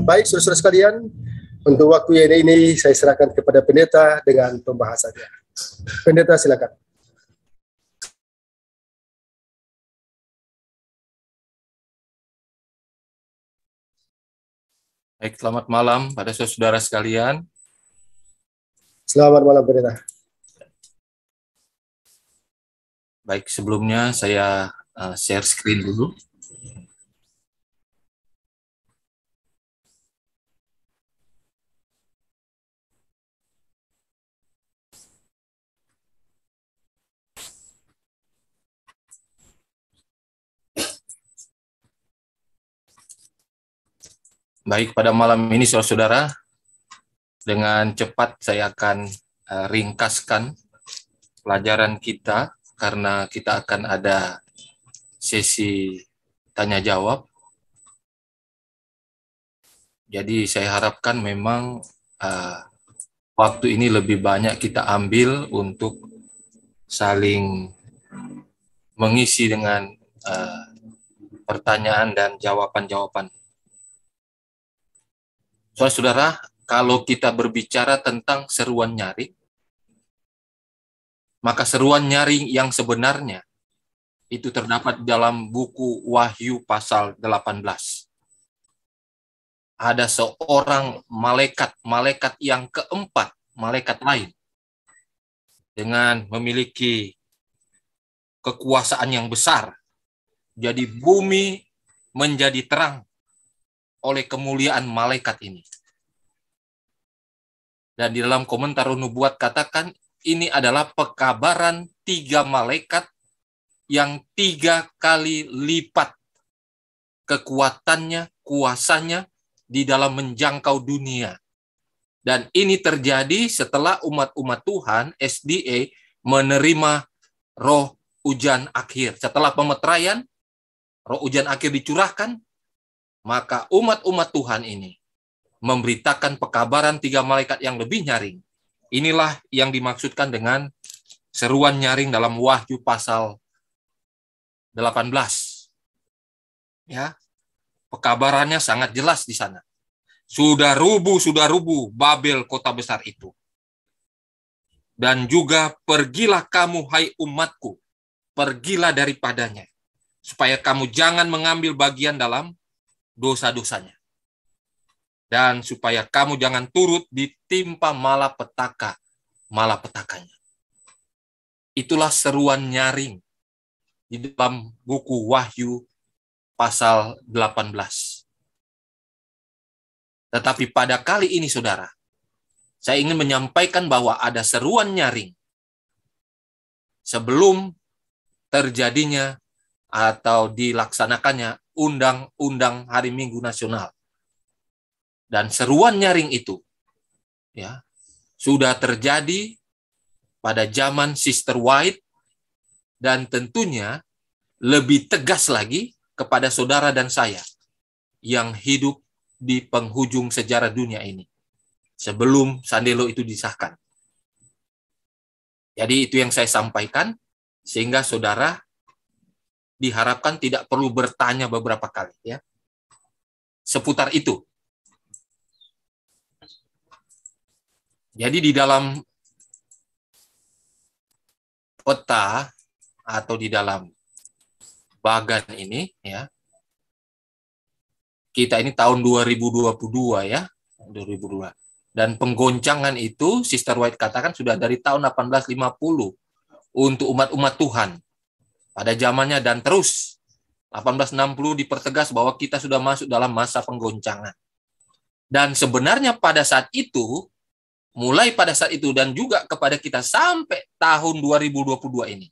Baik, saudara-saudara sekalian, untuk waktu ini saya serahkan kepada pendeta dengan pembahasannya. Pendeta, silakan. Baik, selamat malam pada saudara sekalian. Selamat malam, pendeta. Baik, sebelumnya saya share screen dulu. Baik, pada malam ini saudara-saudara, dengan cepat saya akan ringkaskan pelajaran kita karena kita akan ada sesi tanya jawab. Jadi saya harapkan memang waktu ini lebih banyak kita ambil untuk saling mengisi dengan pertanyaan dan jawaban-jawaban. Saudara-saudara, kalau kita berbicara tentang seruan nyaring, maka seruan nyaring yang sebenarnya itu terdapat dalam buku Wahyu pasal 18. Ada seorang malaikat yang keempat, malaikat lain, dengan memiliki kekuasaan yang besar. Jadi bumi menjadi terang oleh kemuliaan malaikat ini. Dan di dalam komentar nubuat katakan, ini adalah pekabaran 3 malaikat yang 3 kali lipat kekuatannya, kuasanya di dalam menjangkau dunia. Dan ini terjadi setelah umat-umat Tuhan, SDA, menerima roh hujan akhir. Setelah pemeteraian, roh hujan akhir dicurahkan, maka umat-umat Tuhan ini memberitakan pekabaran 3 malaikat yang lebih nyaring. Inilah yang dimaksudkan dengan seruan nyaring dalam Wahyu pasal 18. Ya, pekabarannya sangat jelas di sana. Sudah rubuh Babel, kota besar itu. Dan juga pergilah kamu, hai umatku, pergilah daripadanya, supaya kamu jangan mengambil bagian dalam dosa-dosanya. Dan supaya kamu jangan turut ditimpa malapetaka-malapetakanya. Itulah seruan nyaring di dalam buku Wahyu pasal 18. Tetapi pada kali ini, saudara, saya ingin menyampaikan bahwa ada seruan nyaring sebelum terjadinya atau dilaksanakannya Undang-Undang Hari Minggu Nasional. Dan seruan nyaring itu ya sudah terjadi pada zaman Sister White, dan tentunya lebih tegas lagi kepada saudara dan saya yang hidup di penghujung sejarah dunia ini sebelum Sandelo itu disahkan. Jadi itu yang saya sampaikan, sehingga saudara diharapkan tidak perlu bertanya beberapa kali ya seputar itu. Jadi di dalam peta atau di dalam bagan ini ya, kita ini tahun 2022 ya, 2002. Dan penggoncangan itu Sister White katakan sudah dari tahun 1850 untuk umat-umat Tuhan pada zamannya, dan terus 1860 dipertegas bahwa kita sudah masuk dalam masa penggoncangan. Dan sebenarnya pada saat itu, mulai pada saat itu dan juga kepada kita sampai tahun 2022 ini.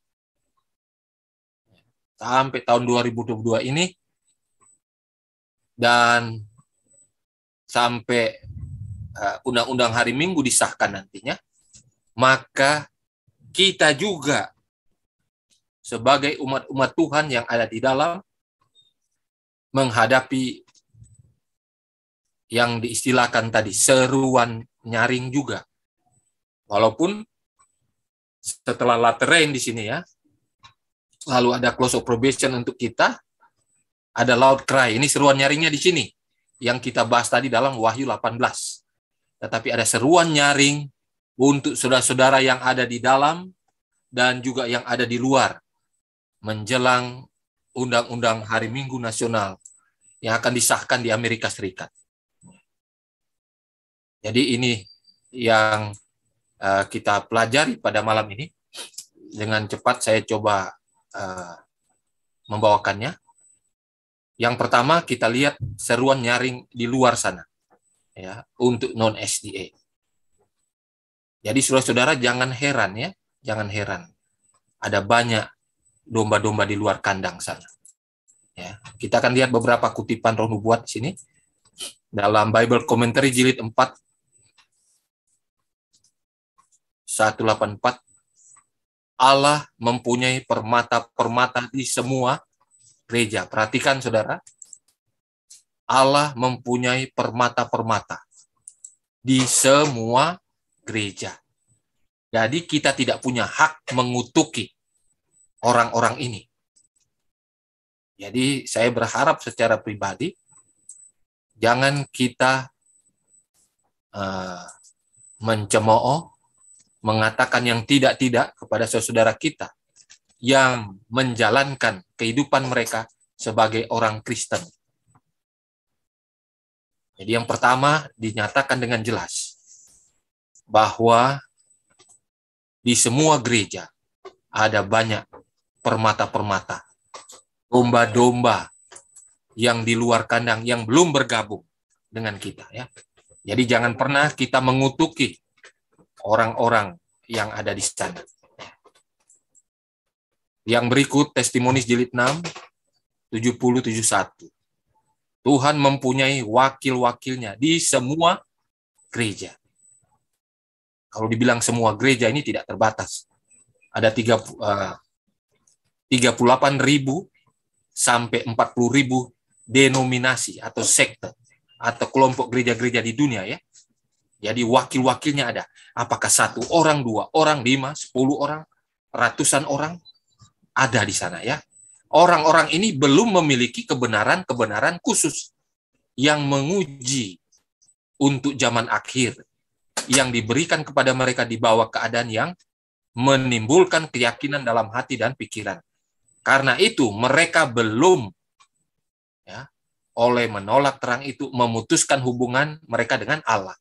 Sampai tahun 2022 ini dan sampai Undang-Undang Hari Minggu disahkan nantinya, maka kita juga sebagai umat-umat Tuhan yang ada di dalam menghadapi yang diistilahkan tadi seruan nyaring juga. Walaupun setelah latter rain di sini ya, lalu ada close of probation untuk kita, ada loud cry. Ini seruan nyaringnya di sini. yang kita bahas tadi dalam Wahyu 18. Tetapi ada seruan nyaring untuk saudara-saudara yang ada di dalam dan juga yang ada di luar menjelang Undang-Undang Hari Minggu Nasional yang akan disahkan di Amerika Serikat. Jadi ini yang kita pelajari pada malam ini. Dengan cepat saya coba membawakannya. Yang pertama kita lihat seruan nyaring di luar sana, ya, untuk non-SDA. Jadi saudara-saudara jangan heran ya, jangan heran. Ada banyak domba-domba di luar kandang sana. Ya, kita akan lihat beberapa kutipan Roh Nubuat di sini. Dalam Bible Commentary jilid 4 184, Allah mempunyai permata-permata di semua gereja. Perhatikan saudara, Allah mempunyai permata-permata di semua gereja. Jadi kita tidak punya hak mengutuki orang-orang ini. Jadi saya berharap secara pribadi, jangan kita mencemooh, mengatakan yang tidak-tidak kepada saudara kita yang menjalankan kehidupan mereka sebagai orang Kristen. Jadi yang pertama dinyatakan dengan jelas bahwa di semua gereja ada banyak permata-permata, domba-domba yang di luar kandang yang belum bergabung dengan kita, ya. Jadi jangan pernah kita mengutuki orang-orang yang ada di sana. Yang berikut Testimoni jilid 6 70-71. Tuhan mempunyai wakil-wakilnya di semua gereja. Kalau dibilang semua gereja ini tidak terbatas. Ada 38.000 sampai 40.000 denominasi atau sekte atau kelompok gereja-gereja di dunia, ya. Jadi wakil-wakilnya ada. Apakah 1 orang, 2 orang, 5, 10 orang, ratusan orang ada di sana, ya. Orang-orang ini belum memiliki kebenaran-kebenaran khusus yang menguji untuk zaman akhir yang diberikan kepada mereka di bawah keadaan yang menimbulkan keyakinan dalam hati dan pikiran. Karena itu mereka belum, ya, oleh menolak terang itu memutuskan hubungan mereka dengan Allah.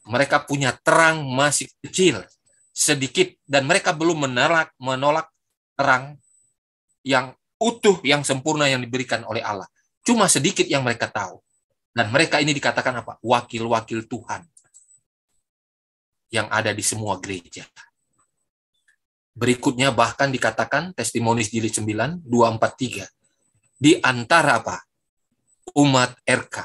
Mereka punya terang masih kecil, sedikit, dan mereka belum menolak terang yang utuh, yang sempurna yang diberikan oleh Allah. Cuma sedikit yang mereka tahu. Dan mereka ini dikatakan apa? Wakil-wakil Tuhan yang ada di semua gereja. Berikutnya bahkan dikatakan Testimoni jilid 9 243 di antara apa? Umat RK.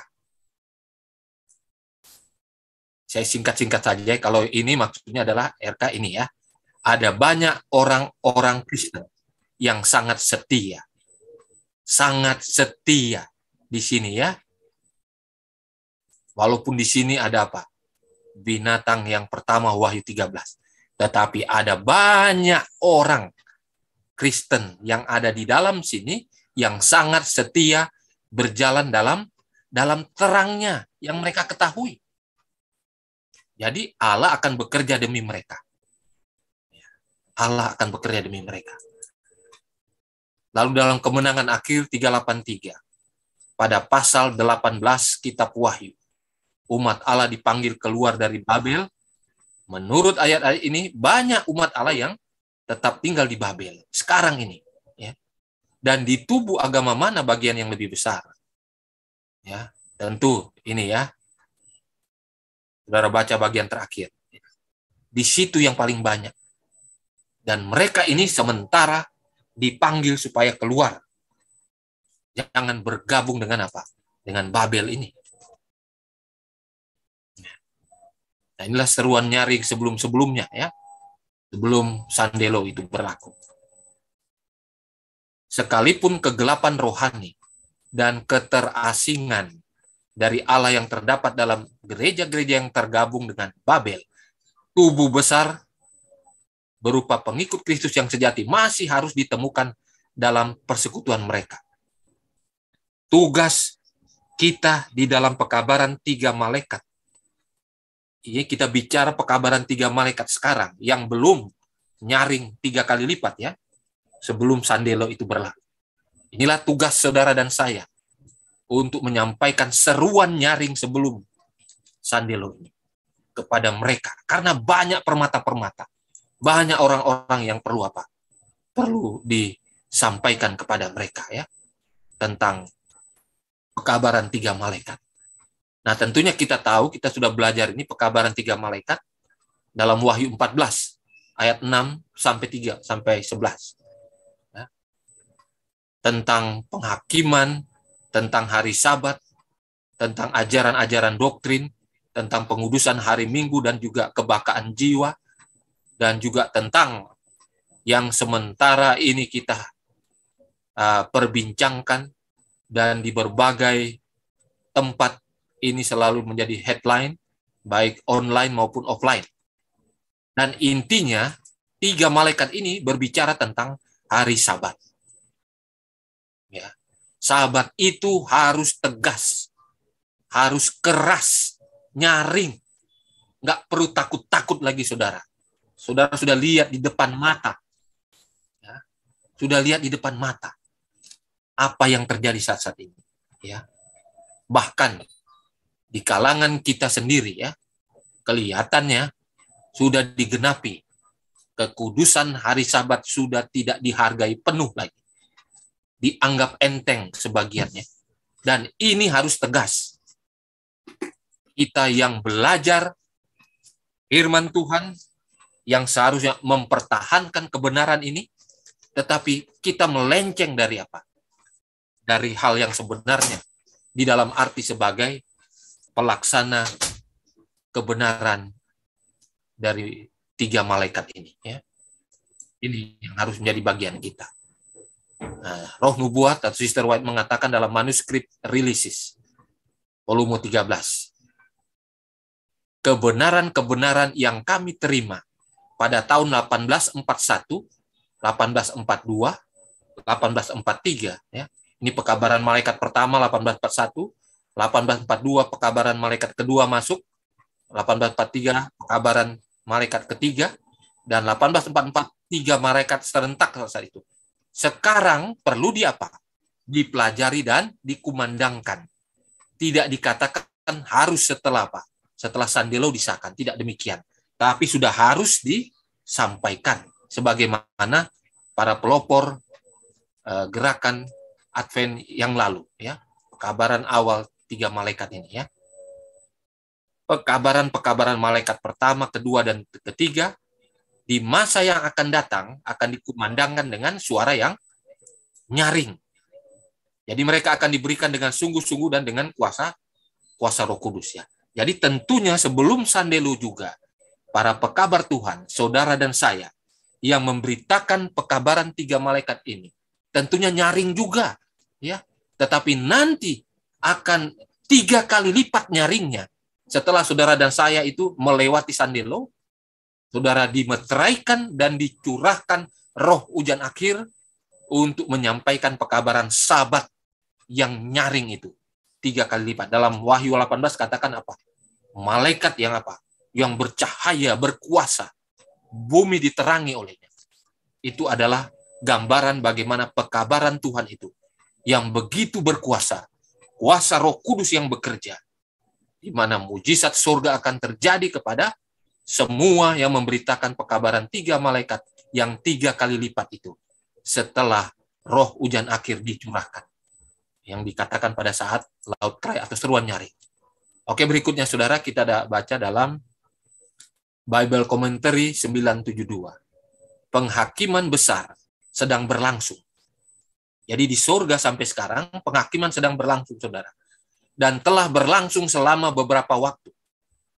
Saya singkat-singkat saja, kalau ini maksudnya adalah RK ini, ya. Ada banyak orang-orang Kristen yang sangat setia. Sangat setia di sini, ya. Walaupun di sini ada apa? Binatang yang pertama Wahyu 13. Tetapi ada banyak orang Kristen yang ada di dalam sini yang sangat setia berjalan dalam terangnya yang mereka ketahui. Jadi Allah akan bekerja demi mereka. Allah akan bekerja demi mereka. Lalu dalam Kemenangan Akhir 383, pada pasal 18 kitab Wahyu, umat Allah dipanggil keluar dari Babel. Menurut ayat-ayat ini, banyak umat Allah yang tetap tinggal di Babel sekarang ini, ya. Dan di tubuh agama mana bagian yang lebih besar? Ya, tentu ini, ya. Saudara baca bagian terakhir. Di situ yang paling banyak. Dan mereka ini sementara dipanggil supaya keluar. Jangan bergabung dengan apa? Dengan Babel ini. Nah, inilah seruan nyaring sebelum-sebelumnya, ya. Sebelum Sandelo itu berlaku. Sekalipun kegelapan rohani dan keterasingan dari Allah yang terdapat dalam gereja-gereja yang tergabung dengan Babel, tubuh besar berupa pengikut Kristus yang sejati masih harus ditemukan dalam persekutuan mereka. Tugas kita di dalam pekabaran 3 malaikat. Ini kita bicara pekabaran 3 malaikat sekarang yang belum nyaring 3 kali lipat ya, sebelum Sandelo itu berlaku. Inilah tugas saudara dan saya untuk menyampaikan seruan nyaring sebelum Sandelo ini kepada mereka. Karena banyak permata-permata, banyak orang-orang yang perlu apa? Perlu disampaikan kepada mereka ya, tentang pekabaran 3 malaikat. Nah, tentunya kita tahu, kita sudah belajar ini pekabaran 3 malaikat dalam Wahyu 14 ayat 6 sampai 3 sampai 11. Ya. Tentang penghakiman, tentang hari Sabat, tentang ajaran-ajaran doktrin, tentang pengudusan hari Minggu dan juga kebakaan jiwa, dan juga tentang yang sementara ini kita perbincangkan dan di berbagai tempat ini selalu menjadi headline, baik online maupun offline. Dan intinya, 3 malaikat ini berbicara tentang hari Sabat. Ya. Sabat itu harus tegas, harus keras, nyaring. Nggak perlu takut-takut lagi, saudara. Saudara sudah lihat di depan mata. Ya. Sudah lihat di depan mata apa yang terjadi saat ini. Ya. Bahkan di kalangan kita sendiri ya, kelihatannya sudah digenapi. Kekudusan hari Sabat sudah tidak dihargai penuh lagi. Dianggap enteng sebagiannya. Dan ini harus tegas. Kita yang belajar firman Tuhan, yang seharusnya mempertahankan kebenaran ini, tetapi kita melenceng dari apa? Dari hal yang sebenarnya. Di dalam arti sebagai pelaksana kebenaran dari 3 malaikat ini. Ya. Ini yang harus menjadi bagian kita. Nah, Roh Nubuat atau Sister White mengatakan dalam manuskrip Releases, volume 13. Kebenaran-kebenaran yang kami terima pada tahun 1841, 1842, 1843. Ya. Ini pekabaran malaikat pertama 1841, 1842 pekabaran malaikat kedua masuk, 1843 pekabaran malaikat ketiga, dan 1844 3 malaikat serentak saat itu. Sekarang perlu dipelajari dan dikumandangkan. Tidak dikatakan harus setelah apa? Setelah Sandelo disahkan, tidak demikian. Tapi sudah harus disampaikan sebagaimana para pelopor gerakan Advent yang lalu ya. Pekabaran awal 3 malaikat ini ya. Pekabaran-pekabaran malaikat pertama, kedua, dan ketiga di masa yang akan datang akan dikumandangkan dengan suara yang nyaring. Jadi mereka akan diberikan dengan sungguh-sungguh dan dengan kuasa Roh Kudus ya. Jadi tentunya sebelum Sandelo juga para pekabar Tuhan, saudara dan saya yang memberitakan pekabaran 3 malaikat ini tentunya nyaring juga ya. Tetapi nanti akan 3 kali lipat nyaringnya setelah saudara dan saya itu melewati Sandelo. Saudara dimeteraikan dan dicurahkan roh hujan akhir untuk menyampaikan pekabaran Sabat yang nyaring itu 3 kali lipat. Dalam Wahyu 18 katakan apa? Malaikat yang apa? Yang bercahaya, berkuasa, bumi diterangi olehnya. Itu adalah gambaran bagaimana pekabaran Tuhan itu yang begitu berkuasa, kuasa Roh Kudus yang bekerja, di mana mujizat surga akan terjadi kepada semua yang memberitakan pekabaran 3 malaikat yang 3 kali lipat itu setelah roh hujan akhir dicurahkan, yang dikatakan pada saat laut cry atau seruan nyaring. Oke, berikutnya saudara kita baca dalam Bible Commentary 972. Penghakiman besar sedang berlangsung. Jadi di surga sampai sekarang penghakiman sedang berlangsung, saudara. Dan telah berlangsung selama beberapa waktu.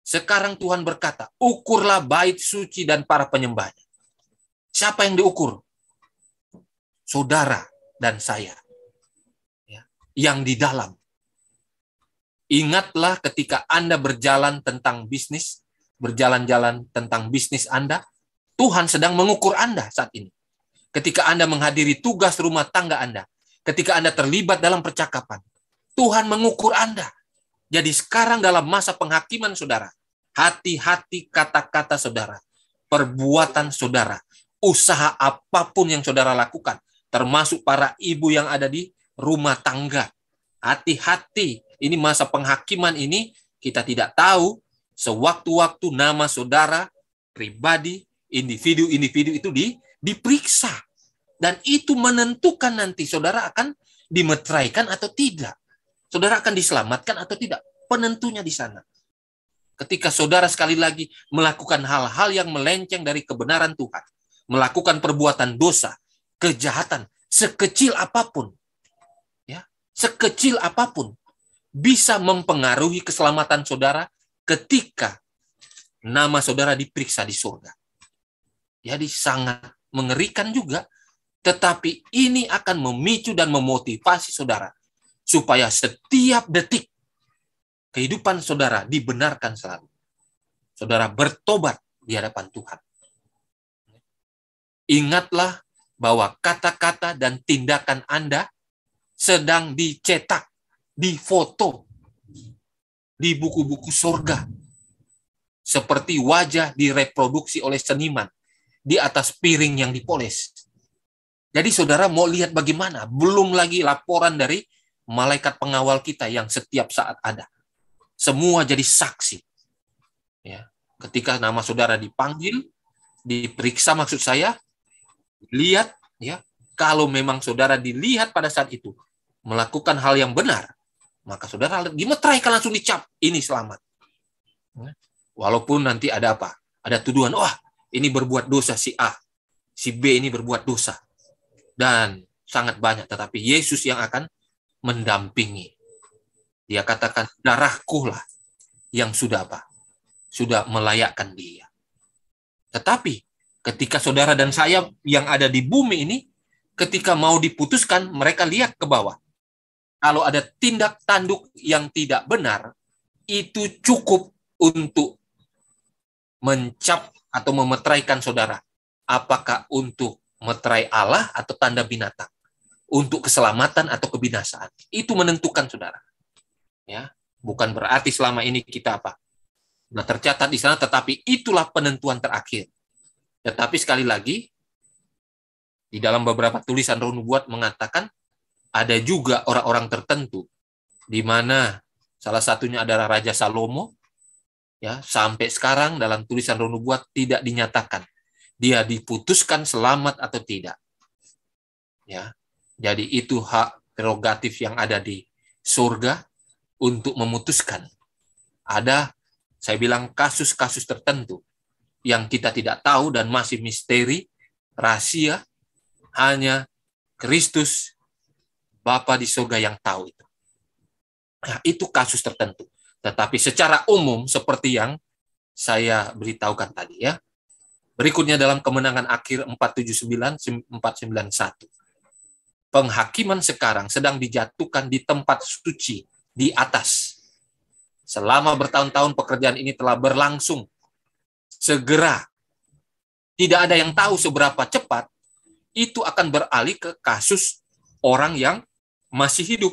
Sekarang Tuhan berkata, ukurlah bait suci dan para penyembahnya. Siapa yang diukur? Saudara dan saya. Ya, yang di dalam. Ingatlah ketika Anda berjalan tentang bisnis, berjalan-jalan tentang bisnis Anda, Tuhan sedang mengukur Anda saat ini. Ketika Anda menghadiri tugas rumah tangga Anda, ketika Anda terlibat dalam percakapan, Tuhan mengukur Anda. Jadi sekarang dalam masa penghakiman saudara, hati-hati kata-kata saudara, perbuatan saudara, usaha apapun yang saudara lakukan, termasuk para ibu yang ada di rumah tangga. Hati-hati, ini masa penghakiman ini, kita tidak tahu sewaktu-waktu nama saudara, pribadi, individu-individu itu diperiksa. Dan itu menentukan nanti saudara akan dimeteraikan atau tidak. Saudara akan diselamatkan atau tidak. Penentunya di sana. Ketika saudara sekali lagi melakukan hal-hal yang melenceng dari kebenaran Tuhan, melakukan perbuatan dosa, kejahatan, sekecil apapun, ya, sekecil apapun, bisa mempengaruhi keselamatan saudara ketika nama saudara diperiksa di surga. Jadi sangat mengerikan juga, tetapi ini akan memicu dan memotivasi saudara supaya setiap detik kehidupan saudara dibenarkan selalu. Saudara bertobat di hadapan Tuhan. Ingatlah bahwa kata-kata dan tindakan Anda sedang dicetak, difoto di buku-buku surga. Seperti wajah direproduksi oleh seniman di atas piring yang dipoles. Jadi saudara mau lihat bagaimana? Belum lagi laporan dari malaikat pengawal kita yang setiap saat ada. Semua jadi saksi. Ya, ketika nama saudara dipanggil, diperiksa maksud saya, lihat ya, kalau memang saudara dilihat pada saat itu melakukan hal yang benar, maka saudara dimeteraikan, langsung dicap, ini selamat. Walaupun nanti ada apa? Ada tuduhan, wah ini berbuat dosa si A, si B ini berbuat dosa. Dan sangat banyak, tetapi Yesus yang akan mendampingi. Dia katakan, darahku lah yang sudah apa? Sudah melayakkan dia. Tetapi ketika saudara dan saya yang ada di bumi ini, ketika mau diputuskan, mereka lihat ke bawah. Kalau ada tindak tanduk yang tidak benar, itu cukup untuk mencap atau memeteraikan saudara. Apakah untuk meterai Allah atau tanda binatang? Untuk keselamatan atau kebinasaan. Itu menentukan saudara. Ya, bukan berarti selama ini kita apa? Nah, tercatat di sana, tetapi itulah penentuan terakhir. Tetapi sekali lagi, di dalam beberapa tulisan Roh Nubuat mengatakan, ada juga orang-orang tertentu, di mana salah satunya adalah Raja Salomo, ya, sampai sekarang dalam tulisan Roh Nubuat tidak dinyatakan dia diputuskan selamat atau tidak. Ya, jadi itu hak prerogatif yang ada di surga untuk memutuskan. Ada, saya bilang, kasus-kasus tertentu yang kita tidak tahu dan masih misteri, rahasia, hanya Kristus, Bapa di surga yang tahu itu. Nah, itu kasus tertentu. Tetapi secara umum, seperti yang saya beritahukan tadi ya. Berikutnya dalam Kemenangan Akhir 479-491. Penghakiman sekarang sedang dijatuhkan di tempat suci, di atas. Selama bertahun-tahun pekerjaan ini telah berlangsung. Segera, tidak ada yang tahu seberapa cepat, itu akan beralih ke kasus orang yang masih hidup.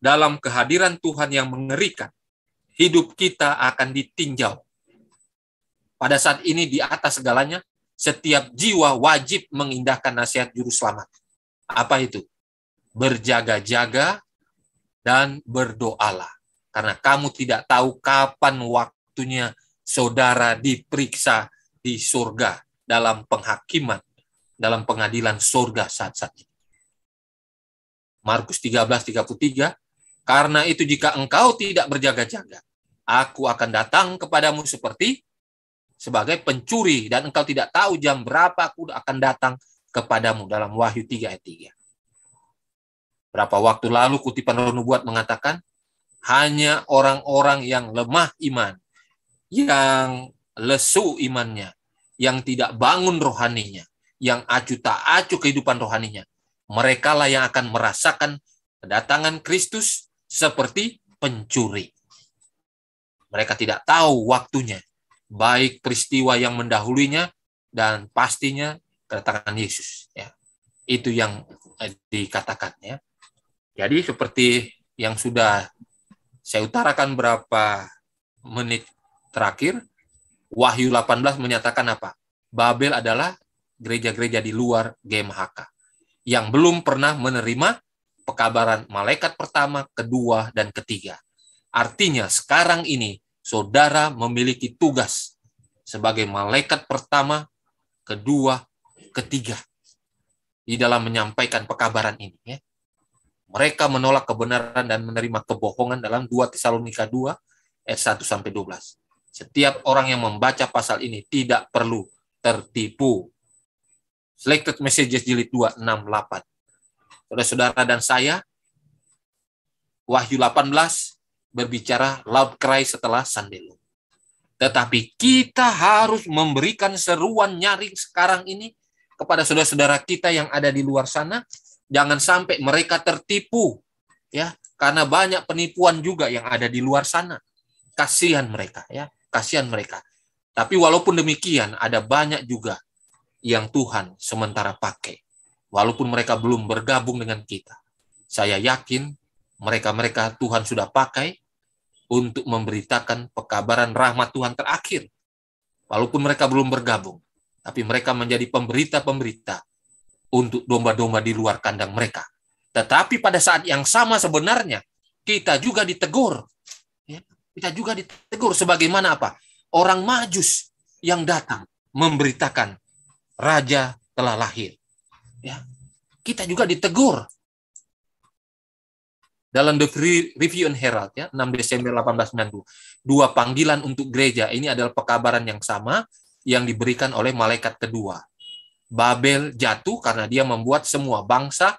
Dalam kehadiran Tuhan yang mengerikan, hidup kita akan ditinjau. Pada saat ini di atas segalanya, setiap jiwa wajib mengindahkan nasihat juru selamat. Apa itu? Berjaga-jaga dan berdoalah. Karena kamu tidak tahu kapan waktunya saudara diperiksa di surga dalam penghakiman, dalam pengadilan surga saat-saat ini. Markus 13:33, karena itu jika engkau tidak berjaga-jaga, aku akan datang kepadamu sebagai pencuri, dan engkau tidak tahu jam berapa aku akan datang kepadamu, dalam Wahyu 3:3. Berapa waktu lalu kutipan Roh Nubuat mengatakan, hanya orang-orang yang lemah iman, yang lesu imannya, yang tidak bangun rohaninya, yang acuh tak acuh kehidupan rohaninya, merekalah yang akan merasakan kedatangan Kristus seperti pencuri. Mereka tidak tahu waktunya, baik peristiwa yang mendahulunya dan pastinya kedatangan Yesus. Ya, itu yang dikatakan. Ya. Jadi seperti yang sudah saya utarakan berapa menit terakhir, Wahyu 18 menyatakan apa? Babel adalah gereja-gereja di luar GMHK yang belum pernah menerima pekabaran malaikat pertama, kedua, dan ketiga. Artinya sekarang ini saudara memiliki tugas sebagai malaikat pertama, kedua, ketiga di dalam menyampaikan pekabaran ini. Ya. Mereka menolak kebenaran dan menerima kebohongan dalam 2 Tesalonika 2 ayat 1-12. Setiap orang yang membaca pasal ini tidak perlu tertipu. Selected Messages jilid 2, 6, 8. Saudara-saudara dan saya, Wahyu 18 berbicara loud cry setelah Sandelung. Tetapi kita harus memberikan seruan nyaring sekarang ini kepada saudara-saudara kita yang ada di luar sana. Jangan sampai mereka tertipu, ya, karena banyak penipuan juga yang ada di luar sana. Kasihan mereka, ya, kasihan mereka. Tapi walaupun demikian, ada banyak juga yang Tuhan sementara pakai. Walaupun mereka belum bergabung dengan kita. Saya yakin mereka-mereka Tuhan sudah pakai untuk memberitakan pekabaran rahmat Tuhan terakhir. Walaupun mereka belum bergabung, tapi mereka menjadi pemberita-pemberita untuk domba-domba di luar kandang mereka. Tetapi pada saat yang sama sebenarnya, kita juga ditegur. Ya, kita juga ditegur sebagaimana apa? Orang Majus yang datang memberitakan Raja telah lahir. Ya, kita juga ditegur. Dalam The Review and Herald, ya, 6 Desember 1892, 2 panggilan untuk gereja ini adalah pekabaran yang sama yang diberikan oleh malaikat kedua. Babel jatuh karena dia membuat semua bangsa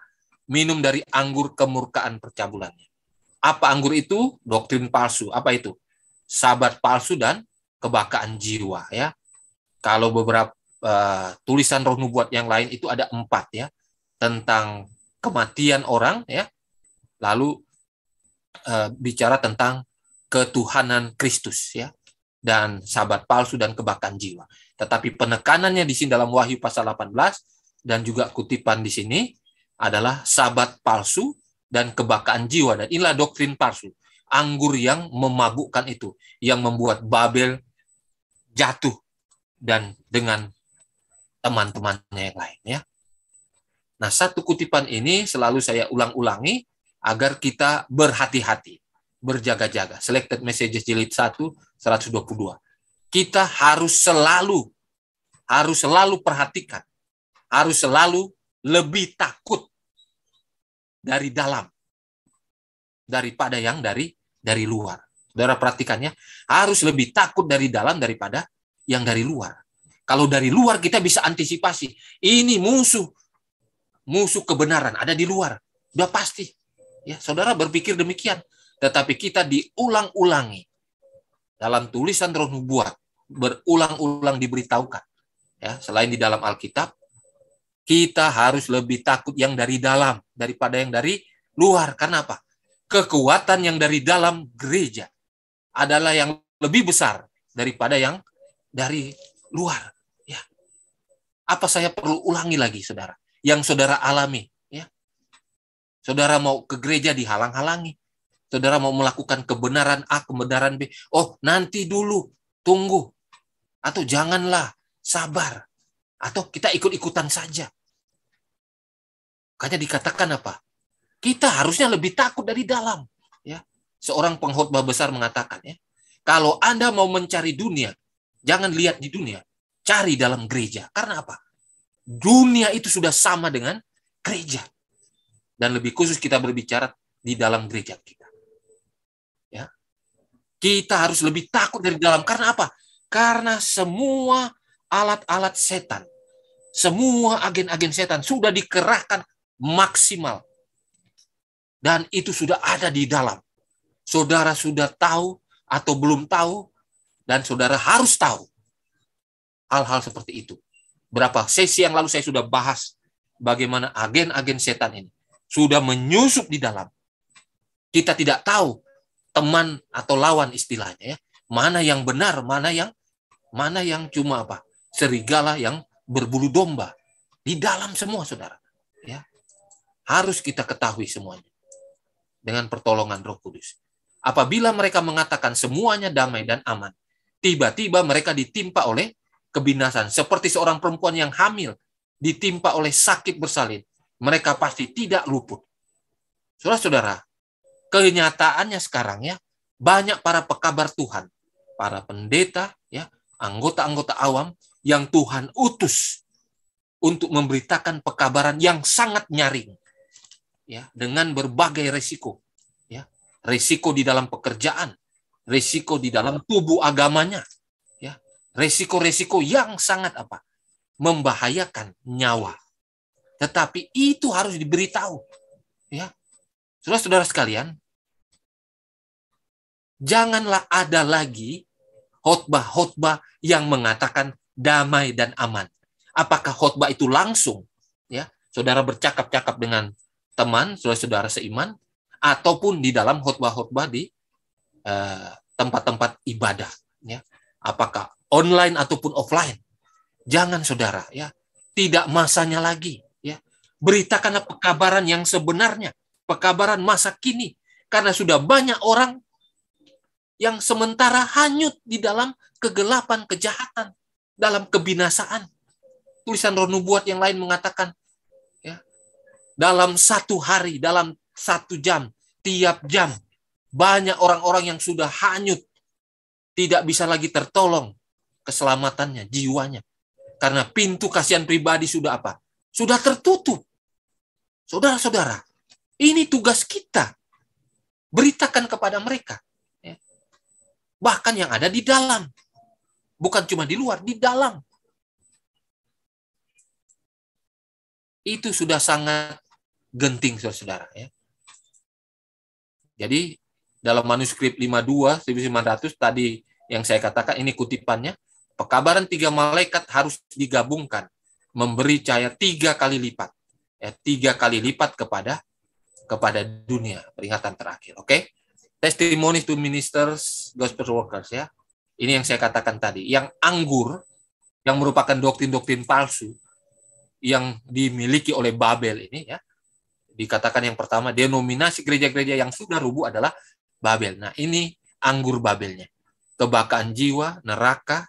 minum dari anggur kemurkaan percabulannya. Apa anggur itu? Doktrin palsu. Apa itu? Sabat palsu dan kebakaan jiwa. Ya, kalau beberapa tulisan roh nubuat yang lain itu ada 4, ya, tentang kematian orang, ya, lalu bicara tentang ketuhanan Kristus, ya, dan sabat palsu dan kebakaan jiwa. Tetapi penekanannya di sini dalam Wahyu pasal 18 dan juga kutipan di sini adalah sabat palsu dan kebakaan jiwa. Dan inilah doktrin palsu, anggur yang memabukkan itu, yang membuat Babel jatuh dan dengan teman-temannya yang lain, ya. Nah, satu kutipan ini selalu saya ulang-ulangi agar kita berhati-hati, berjaga-jaga. Selected Messages jilid 1, 122. Kita harus selalu perhatikan, harus selalu lebih takut dari dalam daripada yang dari luar. Saudara perhatikannya, harus lebih takut dari dalam daripada yang dari luar. Kalau dari luar kita bisa antisipasi, ini musuh kebenaran ada di luar, udah pasti. Ya, saudara berpikir demikian. Tetapi kita diulang-ulangi dalam tulisan roh nubuat, berulang-ulang diberitahukan. Ya, selain di dalam Alkitab, kita harus lebih takut yang dari dalam daripada yang dari luar. Karena apa? Kekuatan yang dari dalam gereja adalah yang lebih besar daripada yang dari luar. Ya. Apa saya perlu ulangi lagi, saudara? Yang saudara alami. Ya. Saudara mau ke gereja dihalang-halangi. Saudara mau melakukan kebenaran A, kebenaran B. Oh, nanti dulu, tunggu. Atau janganlah, sabar. Atau kita ikut-ikutan saja. Makanya dikatakan apa? Kita harusnya lebih takut dari dalam. Ya. Seorang pengkhotbah besar mengatakan, ya, kalau Anda mau mencari dunia, jangan lihat di dunia, cari dalam gereja. Karena apa? Dunia itu sudah sama dengan gereja. Dan lebih khusus kita berbicara di dalam gereja kita. Ya. Kita harus lebih takut dari dalam. Karena apa? Karena semua alat-alat setan, semua agen-agen setan sudah dikerahkan maksimal. Dan itu sudah ada di dalam. Saudara sudah tahu atau belum tahu, dan saudara harus tahu hal-hal seperti itu. Berapa sesi yang lalu saya sudah bahas bagaimana agen-agen setan ini sudah menyusup di dalam. Kita tidak tahu teman atau lawan istilahnya, ya. Mana yang benar, mana yang cuma apa? Serigala yang berbulu domba. Di dalam semua, saudara. Ya. Harus kita ketahui semuanya. dengan pertolongan Roh Kudus. Apabila mereka mengatakan semuanya damai dan aman, tiba-tiba mereka ditimpa oleh kebinasan. Seperti seorang perempuan yang hamil ditimpa oleh sakit bersalin. Mereka pasti tidak luput. Saudara-saudara, kenyataannya sekarang ya, banyak para pekabar Tuhan, para pendeta, ya, anggota-anggota awam yang Tuhan utus untuk memberitakan pekabaran yang sangat nyaring, ya, dengan berbagai resiko, ya, resiko di dalam pekerjaan, resiko di dalam tubuh agamanya, ya, resiko-resiko yang sangat membahayakan nyawa. Tetapi itu harus diberitahu, ya, saudara-saudara sekalian. Janganlah ada lagi khotbah-khotbah yang mengatakan damai dan aman. Apakah khotbah itu langsung, ya, saudara bercakap-cakap dengan teman, saudara-saudara seiman, ataupun di dalam khotbah-khotbah di tempat-tempat ibadah, ya. Apakah online ataupun offline? Jangan, saudara, ya. Tidak masanya lagi, ya. Beritakanlah pekabaran yang sebenarnya, pekabaran masa kini, karena sudah banyak orang yang sementara hanyut di dalam kegelapan, kejahatan, dalam kebinasaan. Tulisan Roh Nubuat yang lain mengatakan, ya, dalam satu hari, dalam 1 jam, tiap jam, banyak orang-orang yang sudah hanyut, tidak bisa lagi tertolong keselamatannya, jiwanya. Karena pintu kasihan pribadi sudah sudah tertutup. Saudara-saudara, ini tugas kita. Beritakan kepada mereka. Bahkan yang ada di dalam. Bukan cuma di luar, di dalam. Itu sudah sangat genting, saudara-saudara. Ya. Jadi, dalam manuskrip 52, 1900, tadi yang saya katakan, ini kutipannya, pekabaran 3 malaikat harus digabungkan, memberi cahaya 3 kali lipat. Ya, 3 kali lipat kepada dunia, peringatan terakhir. Oke? Testimonies to ministers, gospel workers, ya. Ini yang saya katakan tadi. Yang anggur, yang merupakan doktrin-doktrin palsu, yang dimiliki oleh Babel ini, ya. Dikatakan yang pertama, denominasi gereja-gereja yang sudah rubuh adalah Babel. Nah, ini anggur Babelnya. Kebakaan jiwa, neraka,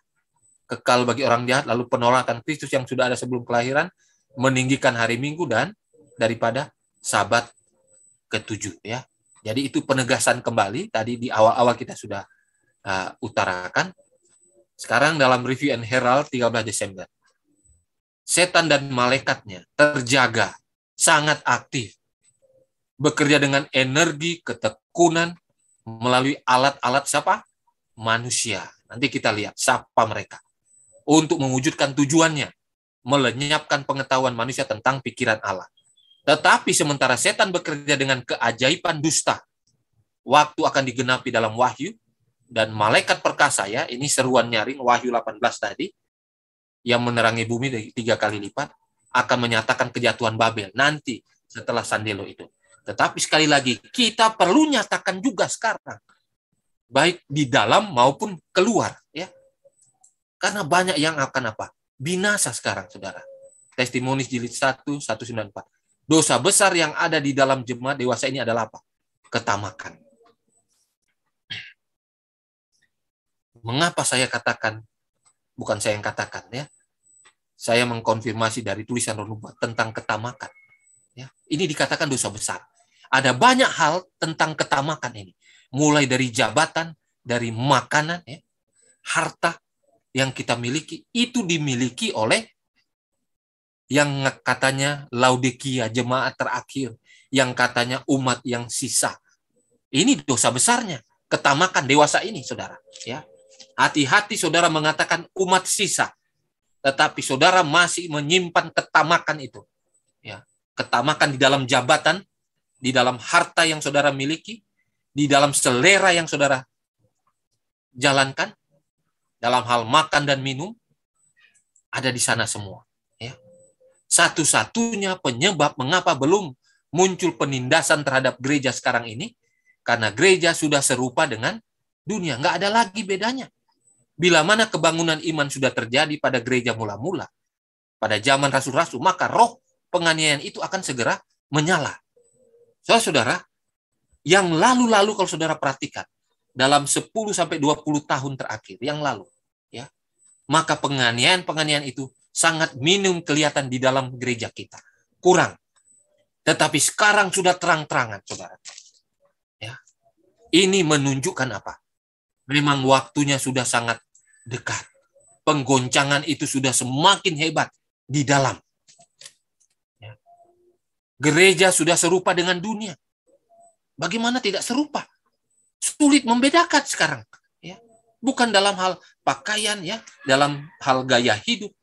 kekal bagi orang jahat, lalu penolakan Kristus yang sudah ada sebelum kelahiran, meninggikan hari Minggu, dan daripada Sabat ke-7, ya. Jadi itu penegasan kembali, tadi di awal-awal kita sudah utarakan. Sekarang dalam Review and Herald 13 Desember. Setan dan malaikatnya terjaga, sangat aktif. Bekerja dengan energi, ketekunan, melalui alat-alat siapa? Manusia. Nanti kita lihat siapa mereka. Untuk mewujudkan tujuannya, melenyapkan pengetahuan manusia tentang pikiran Allah. Tetapi sementara setan bekerja dengan keajaiban dusta, waktu akan digenapi dalam Wahyu, dan malaikat perkasa, ya, ini seruan nyaring Wahyu 18 tadi, yang menerangi bumi 3 kali lipat, akan menyatakan kejatuhan Babel nanti setelah Sandelo itu. Tetapi sekali lagi, kita perlu nyatakan juga sekarang, baik di dalam maupun keluar, ya. Karena banyak yang akan binasa sekarang, saudara. Testimonies jilid 1, 194. Dosa besar yang ada di dalam jemaat dewasa ini adalah ketamakan. Mengapa saya katakan, bukan saya yang katakan, ya. Saya mengkonfirmasi dari tulisan Roh Nubuat tentang ketamakan. Ya. Ini dikatakan dosa besar. Ada banyak hal tentang ketamakan ini. Mulai dari jabatan, dari makanan, ya, harta yang kita miliki, itu dimiliki oleh yang katanya Laodikia, jemaat terakhir, yang katanya umat yang sisa. Ini dosa besarnya, ketamakan dewasa ini, saudara. Ya, hati-hati saudara mengatakan umat sisa, tetapi saudara masih menyimpan ketamakan itu. Ya, ketamakan di dalam jabatan, di dalam harta yang saudara miliki, di dalam selera yang saudara jalankan, dalam hal makan dan minum, ada di sana semua. Ya. Satu-satunya penyebab mengapa belum muncul penindasan terhadap gereja sekarang ini, karena gereja sudah serupa dengan dunia. Nggak ada lagi bedanya. Bila mana kebangunan iman sudah terjadi pada gereja mula-mula, pada zaman rasul-rasul, maka roh penganiayaan itu akan segera menyala. Saudara, Yang lalu-lalu kalau saudara perhatikan, dalam 10 sampai 20 tahun terakhir yang lalu, ya, maka penganiayaan itu sangat minim kelihatan di dalam gereja kita. Kurang. Tetapi sekarang sudah terang-terangan, saudara. Ya. Ini menunjukkan apa? Memang waktunya sudah sangat dekat. Penggoncangan itu sudah semakin hebat di dalam. Ya. Gereja sudah serupa dengan dunia. Bagaimana tidak serupa? Sulit membedakan sekarang. Ya. Bukan dalam hal pakaian, ya, dalam hal gaya hidup.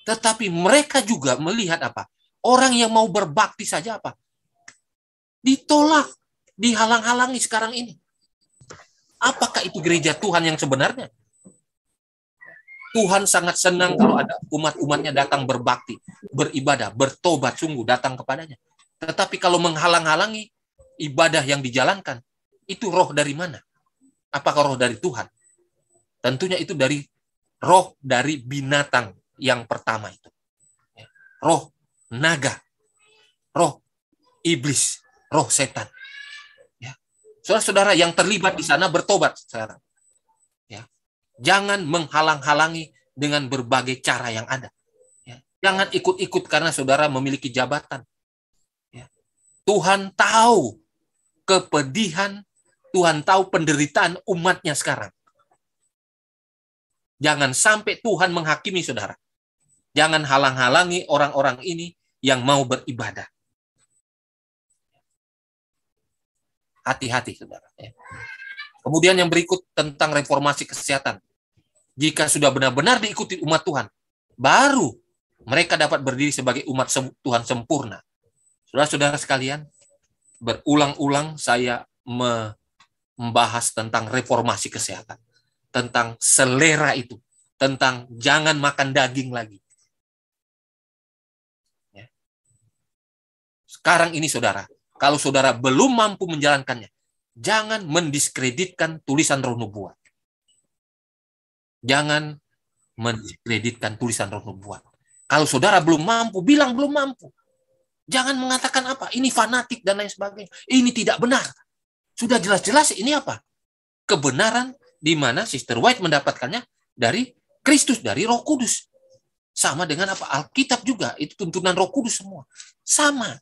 Tetapi mereka juga melihat apa? Orang yang mau berbakti saja apa? Ditolak, dihalang-halangi sekarang ini. Apakah itu gereja Tuhan yang sebenarnya? Tuhan sangat senang kalau ada umat-umatnya datang berbakti, beribadah, bertobat sungguh datang kepadanya. Tetapi kalau menghalang-halangi ibadah yang dijalankan, itu roh dari mana? Apakah roh dari Tuhan? Tentunya itu dari roh dari binatang yang pertama itu. Roh naga, roh iblis, roh setan. Ya. Saudara-saudara yang terlibat di sana bertobat sekarang. Ya. Jangan menghalang-halangi dengan berbagai cara yang ada. Ya. Jangan ikut-ikut karena saudara memiliki jabatan. Ya. Tuhan tahu kepedihan, Tuhan tahu penderitaan umatnya sekarang. Jangan sampai Tuhan menghakimi saudara. Jangan halang-halangi orang-orang ini yang mau beribadah. Hati-hati, saudara. Kemudian yang berikut tentang reformasi kesehatan. Jika sudah benar-benar diikuti umat Tuhan, baru mereka dapat berdiri sebagai umat Tuhan sempurna. Saudara-saudara sekalian, berulang-ulang saya membahas tentang reformasi kesehatan. Tentang selera itu. Tentang jangan makan daging lagi. Sekarang ini saudara, kalau saudara belum mampu menjalankannya, jangan mendiskreditkan tulisan Roh Nubuat. Jangan mendiskreditkan tulisan Roh Nubuat. Kalau saudara belum mampu, bilang belum mampu. Jangan mengatakan apa, ini fanatik dan lain sebagainya. Ini tidak benar. Sudah jelas-jelas ini apa? Kebenaran di mana Sister White mendapatkannya dari Kristus, dari Roh Kudus. Sama dengan apa? Alkitab juga, itu tuntunan Roh Kudus semua. Sama.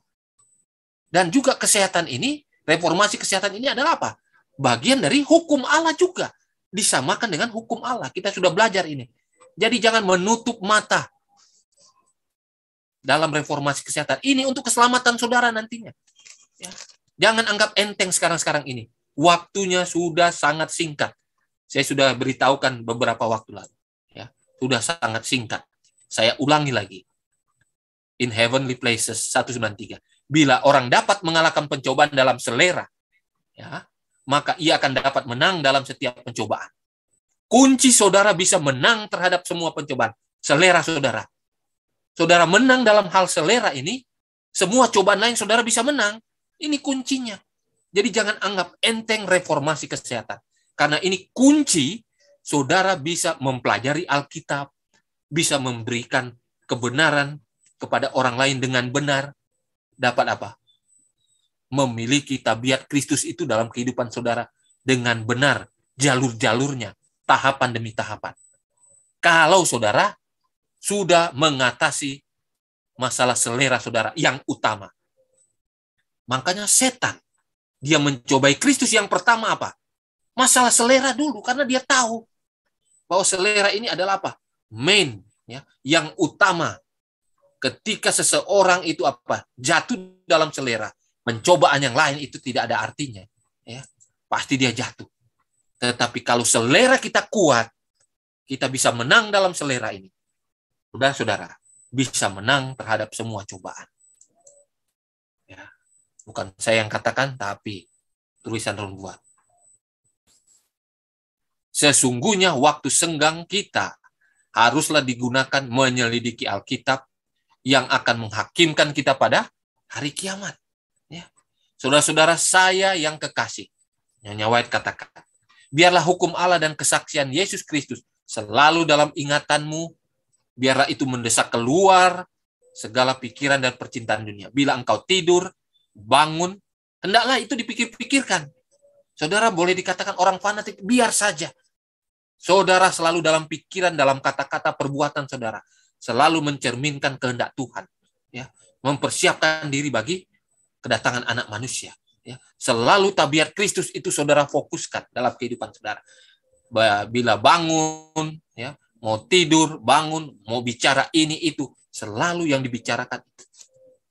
Dan juga kesehatan ini, reformasi kesehatan ini adalah apa? Bagian dari hukum Allah juga. Disamakan dengan hukum Allah. Kita sudah belajar ini. Jadi jangan menutup mata dalam reformasi kesehatan. Ini untuk keselamatan saudara nantinya. Ya. Jangan anggap enteng sekarang-sekarang ini. Waktunya sudah sangat singkat. Saya sudah beritahukan beberapa waktu lalu. Ya. Sudah sangat singkat. Saya ulangi lagi. In Heavenly Places 193. Bila orang dapat mengalahkan pencobaan dalam selera, ya, maka ia akan dapat menang dalam setiap pencobaan. Kunci saudara bisa menang terhadap semua pencobaan. Selera saudara. Saudara menang dalam hal selera ini, semua cobaan lain saudara bisa menang. Ini kuncinya. Jadi jangan anggap enteng reformasi kesehatan. Karena ini kunci, saudara bisa mempelajari Alkitab, bisa memberikan kebenaran kepada orang lain dengan benar. Dapat apa? Memiliki tabiat Kristus itu dalam kehidupan saudara dengan benar, jalur-jalurnya, tahapan demi tahapan. Kalau saudara sudah mengatasi masalah selera saudara yang utama. Makanya setan, dia mencobai Kristus yang pertama apa? Masalah selera dulu, karena dia tahu bahwa selera ini adalah apa? Main, ya, yang utama. Ketika seseorang itu apa? Jatuh dalam selera, pencobaan yang lain itu tidak ada artinya. Ya, pasti dia jatuh. Tetapi kalau selera kita kuat, kita bisa menang dalam selera ini. Saudara-saudara, bisa menang terhadap semua cobaan. Ya, bukan saya yang katakan, tapi tulisan Roh Nubuat. Sesungguhnya waktu senggang kita haruslah digunakan menyelidiki Alkitab yang akan menghakimkan kita pada hari kiamat. Ya. Saudara-saudara saya yang kekasih, Nyonya White katakan, biarlah hukum Allah dan kesaksian Yesus Kristus selalu dalam ingatanmu, biarlah itu mendesak keluar segala pikiran dan percintaan dunia. Bila engkau tidur, bangun, Hendaklah itu dipikir-pikirkan. Saudara boleh dikatakan orang fanatik, biar saja. Saudara selalu dalam pikiran, dalam kata-kata, perbuatan saudara selalu mencerminkan kehendak Tuhan, ya, mempersiapkan diri bagi kedatangan Anak Manusia. Ya. Selalu tabiat Kristus itu saudara fokuskan dalam kehidupan saudara. Bila bangun, ya, mau tidur, bangun, mau bicara ini itu, selalu yang dibicarakan.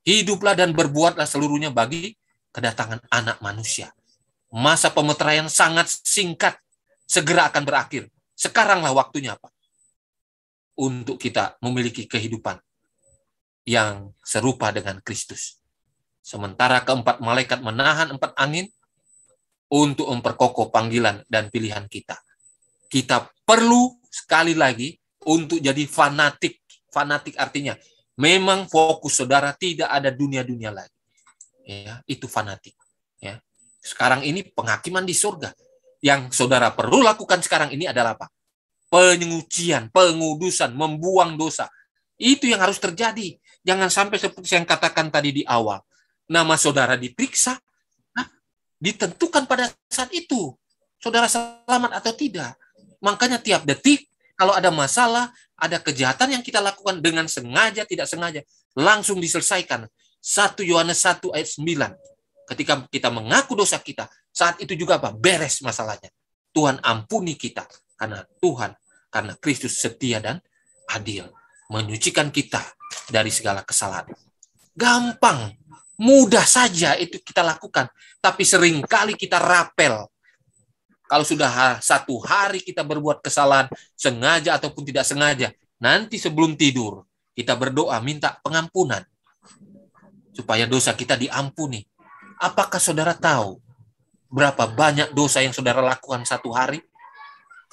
Hiduplah dan berbuatlah seluruhnya bagi kedatangan Anak Manusia. Masa pemeteraian sangat singkat, segera akan berakhir. Sekaranglah waktunya apa? Untuk kita memiliki kehidupan yang serupa dengan Kristus. Sementara keempat malaikat menahan 4 angin untuk memperkokoh panggilan dan pilihan kita. Kita perlu sekali lagi untuk jadi fanatik. Fanatik artinya memang fokus saudara tidak ada dunia-dunia lagi. Ya, itu fanatik. Ya. Sekarang ini penghakiman di surga. Yang saudara perlu lakukan sekarang ini adalah apa? Penyucian, pengudusan, membuang dosa. Itu yang harus terjadi. Jangan sampai seperti yang katakan tadi di awal. Nama saudara diperiksa, ditentukan pada saat itu. Saudara selamat atau tidak. Makanya tiap detik, kalau ada masalah, ada kejahatan yang kita lakukan dengan sengaja, tidak sengaja, langsung diselesaikan. 1 Yohanes 1 ayat 9. Ketika kita mengaku dosa kita, saat itu juga apa? Beres masalahnya. Tuhan ampuni kita. Karena Kristus setia dan adil. Menyucikan kita dari segala kesalahan. Gampang. Mudah saja itu kita lakukan. Tapi seringkali kita rapel. Kalau sudah 1 hari kita berbuat kesalahan, sengaja ataupun tidak sengaja, nanti sebelum tidur, kita berdoa minta pengampunan. Supaya dosa kita diampuni. Apakah saudara tahu berapa banyak dosa yang saudara lakukan 1 hari?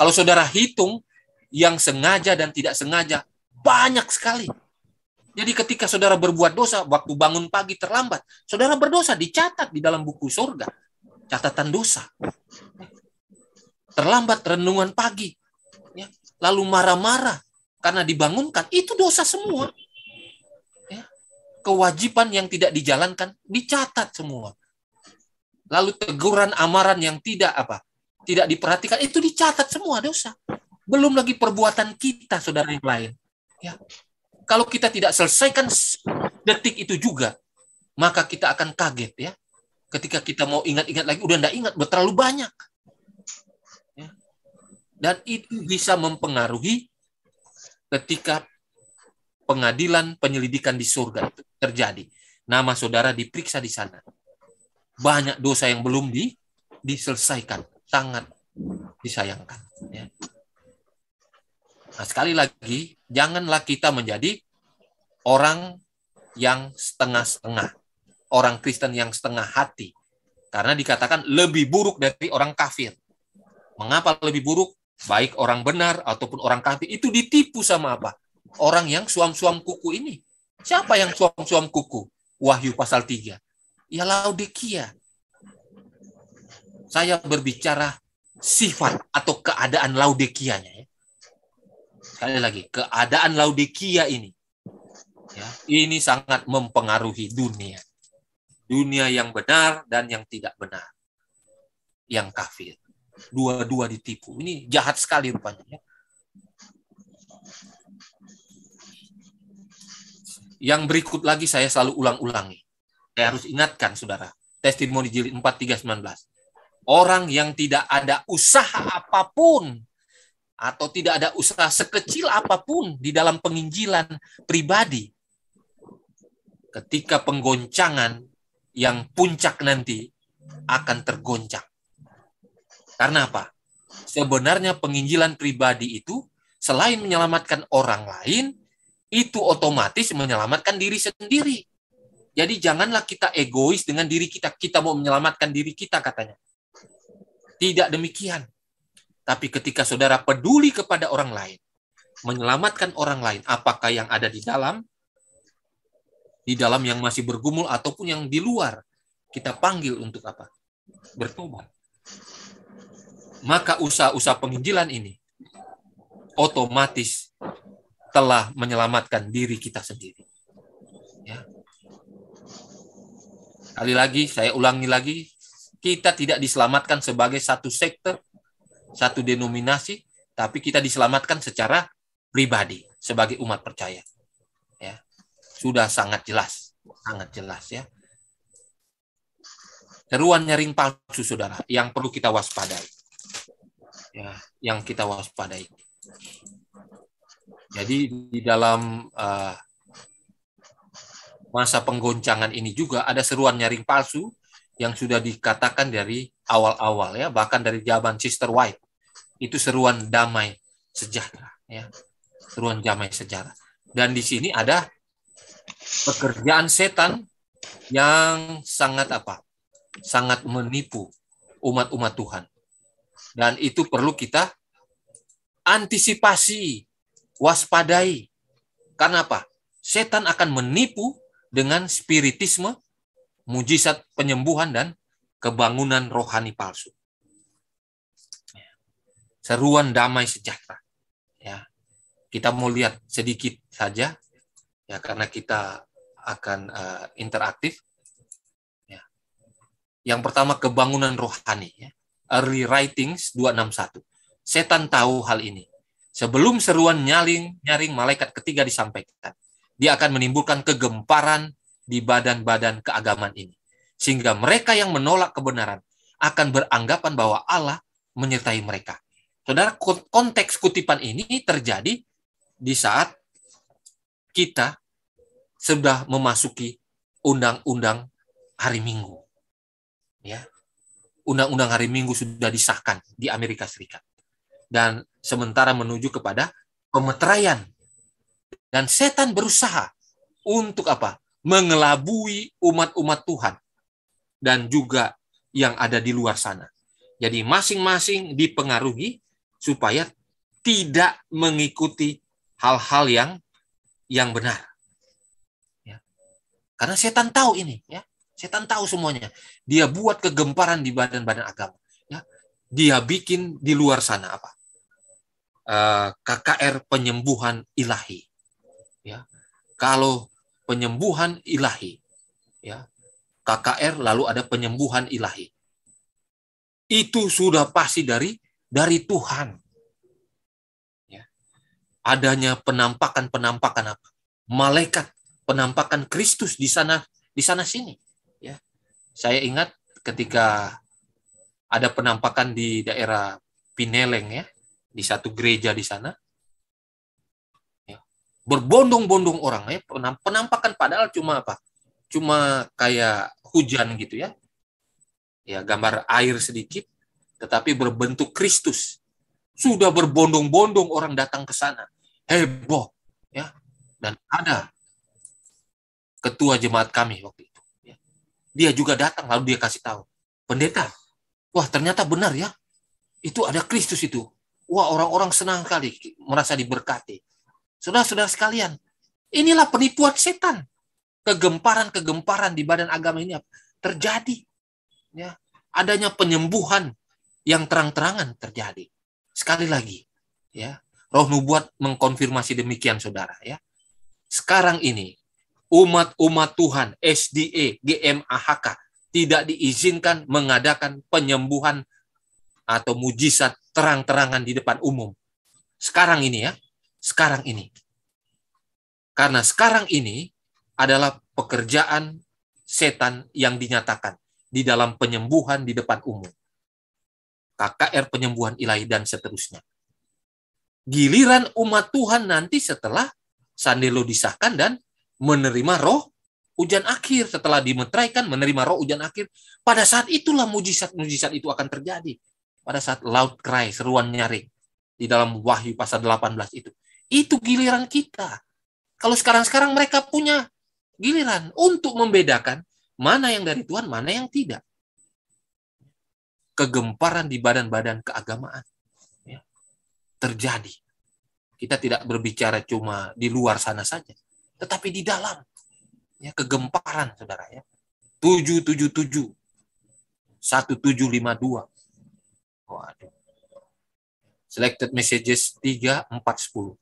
Kalau saudara hitung, yang sengaja dan tidak sengaja, banyak sekali. Jadi ketika saudara berbuat dosa, waktu bangun pagi terlambat, saudara berdosa, dicatat di dalam buku surga. Catatan dosa. Terlambat renungan pagi. Ya. Lalu marah-marah karena dibangunkan, itu dosa semua. Ya. Kewajiban yang tidak dijalankan, dicatat semua. Lalu teguran, amaran yang tidak diperhatikan, itu dicatat semua dosa. Belum lagi perbuatan kita, saudara yang lain. Ya. Kalau kita tidak selesaikan detik itu juga, maka kita akan kaget, ya. Ketika kita mau ingat-ingat lagi, udah enggak ingat, udah terlalu banyak. Ya. Dan itu bisa mempengaruhi ketika pengadilan penyelidikan di surga itu terjadi. Nama saudara diperiksa di sana. Banyak dosa yang belum diselesaikan. Sangat disayangkan. Ya. Nah, sekali lagi, janganlah kita menjadi orang yang setengah-setengah. Orang Kristen yang setengah hati. Karena dikatakan lebih buruk dari orang kafir. Mengapa lebih buruk? Baik orang benar ataupun orang kafir. Itu ditipu sama apa? Orang yang suam-suam kuku ini. Siapa yang suam-suam kuku? Wahyu pasal 3. Ya Laodikia. Saya berbicara sifat atau keadaan Laodikianya. Ya. Sekali lagi, keadaan Laodikia ini. Ya, ini sangat mempengaruhi dunia. Dunia yang benar dan yang tidak benar. Yang kafir. Dua-dua ditipu. Ini jahat sekali rupanya. Ya. Yang berikut lagi saya selalu ulang-ulangi. Saya harus ingatkan, saudara. Testimoni jilid 4, 3:19. Orang yang tidak ada usaha apapun atau tidak ada usaha sekecil apapun di dalam penginjilan pribadi, ketika penggoncangan yang puncak nanti akan tergoncang. Karena apa? Sebenarnya penginjilan pribadi itu selain menyelamatkan orang lain, itu otomatis menyelamatkan diri sendiri. Jadi janganlah kita egois dengan diri kita. Kita mau menyelamatkan diri kita katanya. Tidak demikian. Tapi ketika saudara peduli kepada orang lain, menyelamatkan orang lain, apakah yang ada di dalam yang masih bergumul ataupun yang di luar, kita panggil untuk apa? Bertobat. Maka usaha-usaha penginjilan ini otomatis telah menyelamatkan diri kita sendiri. Ya. Sekali lagi, saya ulangi lagi, kita tidak diselamatkan sebagai satu sekte, satu denominasi, tapi kita diselamatkan secara pribadi sebagai umat percaya. Ya, sudah sangat jelas ya. Seruan nyaring palsu, saudara, yang perlu kita waspadai. Ya, yang kita waspadai. Jadi di dalam masa penggoncangan ini juga ada seruan nyaring palsu yang sudah dikatakan dari awal-awal ya, bahkan dari zaman Sister White. Itu seruan damai sejahtera ya. Seruan damai sejahtera. Dan di sini ada pekerjaan setan yang sangat sangat menipu umat-umat Tuhan. Dan itu perlu kita antisipasi, waspadai. Karena apa? Setan akan menipu dengan spiritisme, mujizat penyembuhan, dan kebangunan rohani palsu. Seruan damai sejahtera. Ya, kita mau lihat sedikit saja, ya, karena kita akan interaktif. Ya. Yang pertama, kebangunan rohani. Ya. Early Writings 261. Setan tahu hal ini. Sebelum seruan nyaring malaikat ketiga disampaikan, dia akan menimbulkan kegemparan di badan-badan keagamaan ini. Sehingga mereka yang menolak kebenaran akan beranggapan bahwa Allah menyertai mereka. Saudara, konteks kutipan ini terjadi di saat kita sudah memasuki undang-undang hari Minggu. Ya. Undang-undang hari Minggu sudah disahkan di Amerika Serikat. Dan sementara menuju kepada pemeteraian. Dan setan berusaha untuk apa? Mengelabui umat-umat Tuhan dan juga yang ada di luar sana. Jadi masing-masing dipengaruhi supaya tidak mengikuti hal-hal yang benar. Ya. Karena setan tahu ini, ya. Setan tahu semuanya. Dia buat kegemparan di badan-badan agama. Ya. Dia bikin di luar sana apa? KKR penyembuhan ilahi. Ya. Kalau penyembuhan ilahi, ya, KKR lalu ada penyembuhan ilahi. Itu sudah pasti dari Tuhan. Ya. Adanya penampakan apa? Malaikat, penampakan Kristus di sana sini. Ya. Saya ingat ketika ada penampakan di daerah Pineleng ya, di satu gereja di sana. Berbondong-bondong orang ya, penampakan padahal cuma apa? Cuma kayak hujan gitu ya. Ya, gambar air sedikit tetapi berbentuk Kristus. Sudah berbondong-bondong orang datang ke sana. Heboh ya. Dan ada ketua jemaat kami waktu itu ya. Dia juga datang lalu dia kasih tahu, "Pendeta, wah ternyata benar ya. Itu ada Kristus itu." Wah, orang-orang senang sekali merasa diberkati. Saudara-saudara sekalian, inilah penipuan setan. Kegemparan di badan agama ini terjadi. Ya, adanya penyembuhan yang terang-terangan terjadi. Sekali lagi, ya, Roh Nubuat mengkonfirmasi demikian, saudara. Ya, sekarang ini umat-umat Tuhan SDA, GMAHK tidak diizinkan mengadakan penyembuhan atau mujizat terang-terangan di depan umum. Sekarang ini ya. Sekarang ini. Karena sekarang ini adalah pekerjaan setan yang dinyatakan di dalam penyembuhan di depan umum. KKR penyembuhan ilahi dan seterusnya. Giliran umat Tuhan nanti setelah Sandelo disahkan dan menerima roh ujian akhir. Setelah dimeteraikan, menerima roh ujian akhir. Pada saat itulah mujizat-mujizat itu akan terjadi. Pada saat loud cry, seruan nyaring. Di dalam Wahyu pasal 18 itu. Itu giliran kita. Kalau sekarang mereka punya giliran untuk membedakan mana yang dari Tuhan, mana yang tidak. Kegemparan di badan-badan keagamaan ya, terjadi. Kita tidak berbicara cuma di luar sana saja, tetapi di dalam. Ya, kegemparan, saudara. Ya. 777, 1752. Waduh. Selected Messages 3, 4, 10.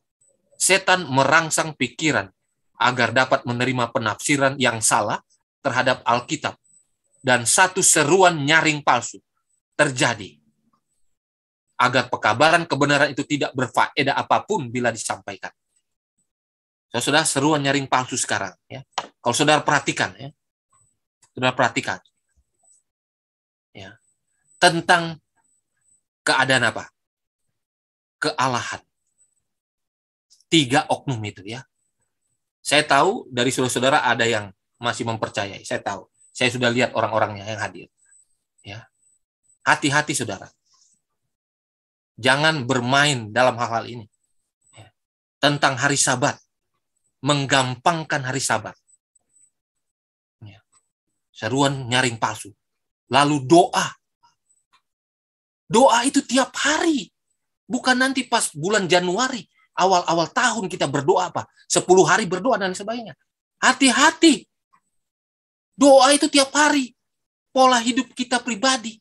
Setan merangsang pikiran agar dapat menerima penafsiran yang salah terhadap Alkitab dan satu seruan nyaring palsu terjadi, agar pekabaran kebenaran itu tidak berfaedah apapun bila disampaikan. Saudara, seruan nyaring palsu sekarang, ya. Kalau saudara perhatikan, ya, saudara perhatikan, ya, tentang keadaan apa? Kealahan. 3 oknum itu, ya. Saya tahu dari saudara-saudara ada yang masih mempercayai. Saya tahu. Saya sudah lihat orang-orangnya yang hadir. Ya. Hati-hati, saudara. Jangan bermain dalam hal-hal ini. Ya. Tentang hari Sabat. Menggampangkan hari Sabat. Ya. Seruan nyaring palsu. Lalu doa. Doa itu tiap hari. Bukan nanti pas bulan Januari. Awal-awal tahun kita berdoa apa? 10 hari berdoa dan sebagainya. Hati-hati. Doa itu tiap hari. Pola hidup kita pribadi.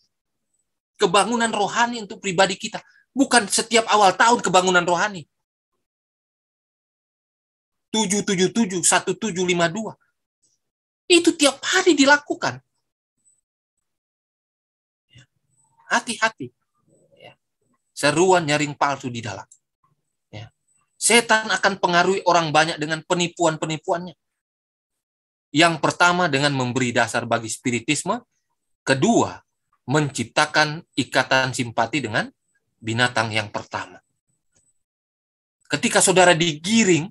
Kebangunan rohani untuk pribadi kita. Bukan setiap awal tahun kebangunan rohani. 777, 1752. Itu tiap hari dilakukan. Hati-hati. Seruan nyaring palsu di dalam. Setan akan pengaruhi orang banyak dengan penipuan-penipuannya. Yang pertama dengan memberi dasar bagi spiritisme. Kedua, menciptakan ikatan simpati dengan binatang yang pertama. Ketika saudara digiring,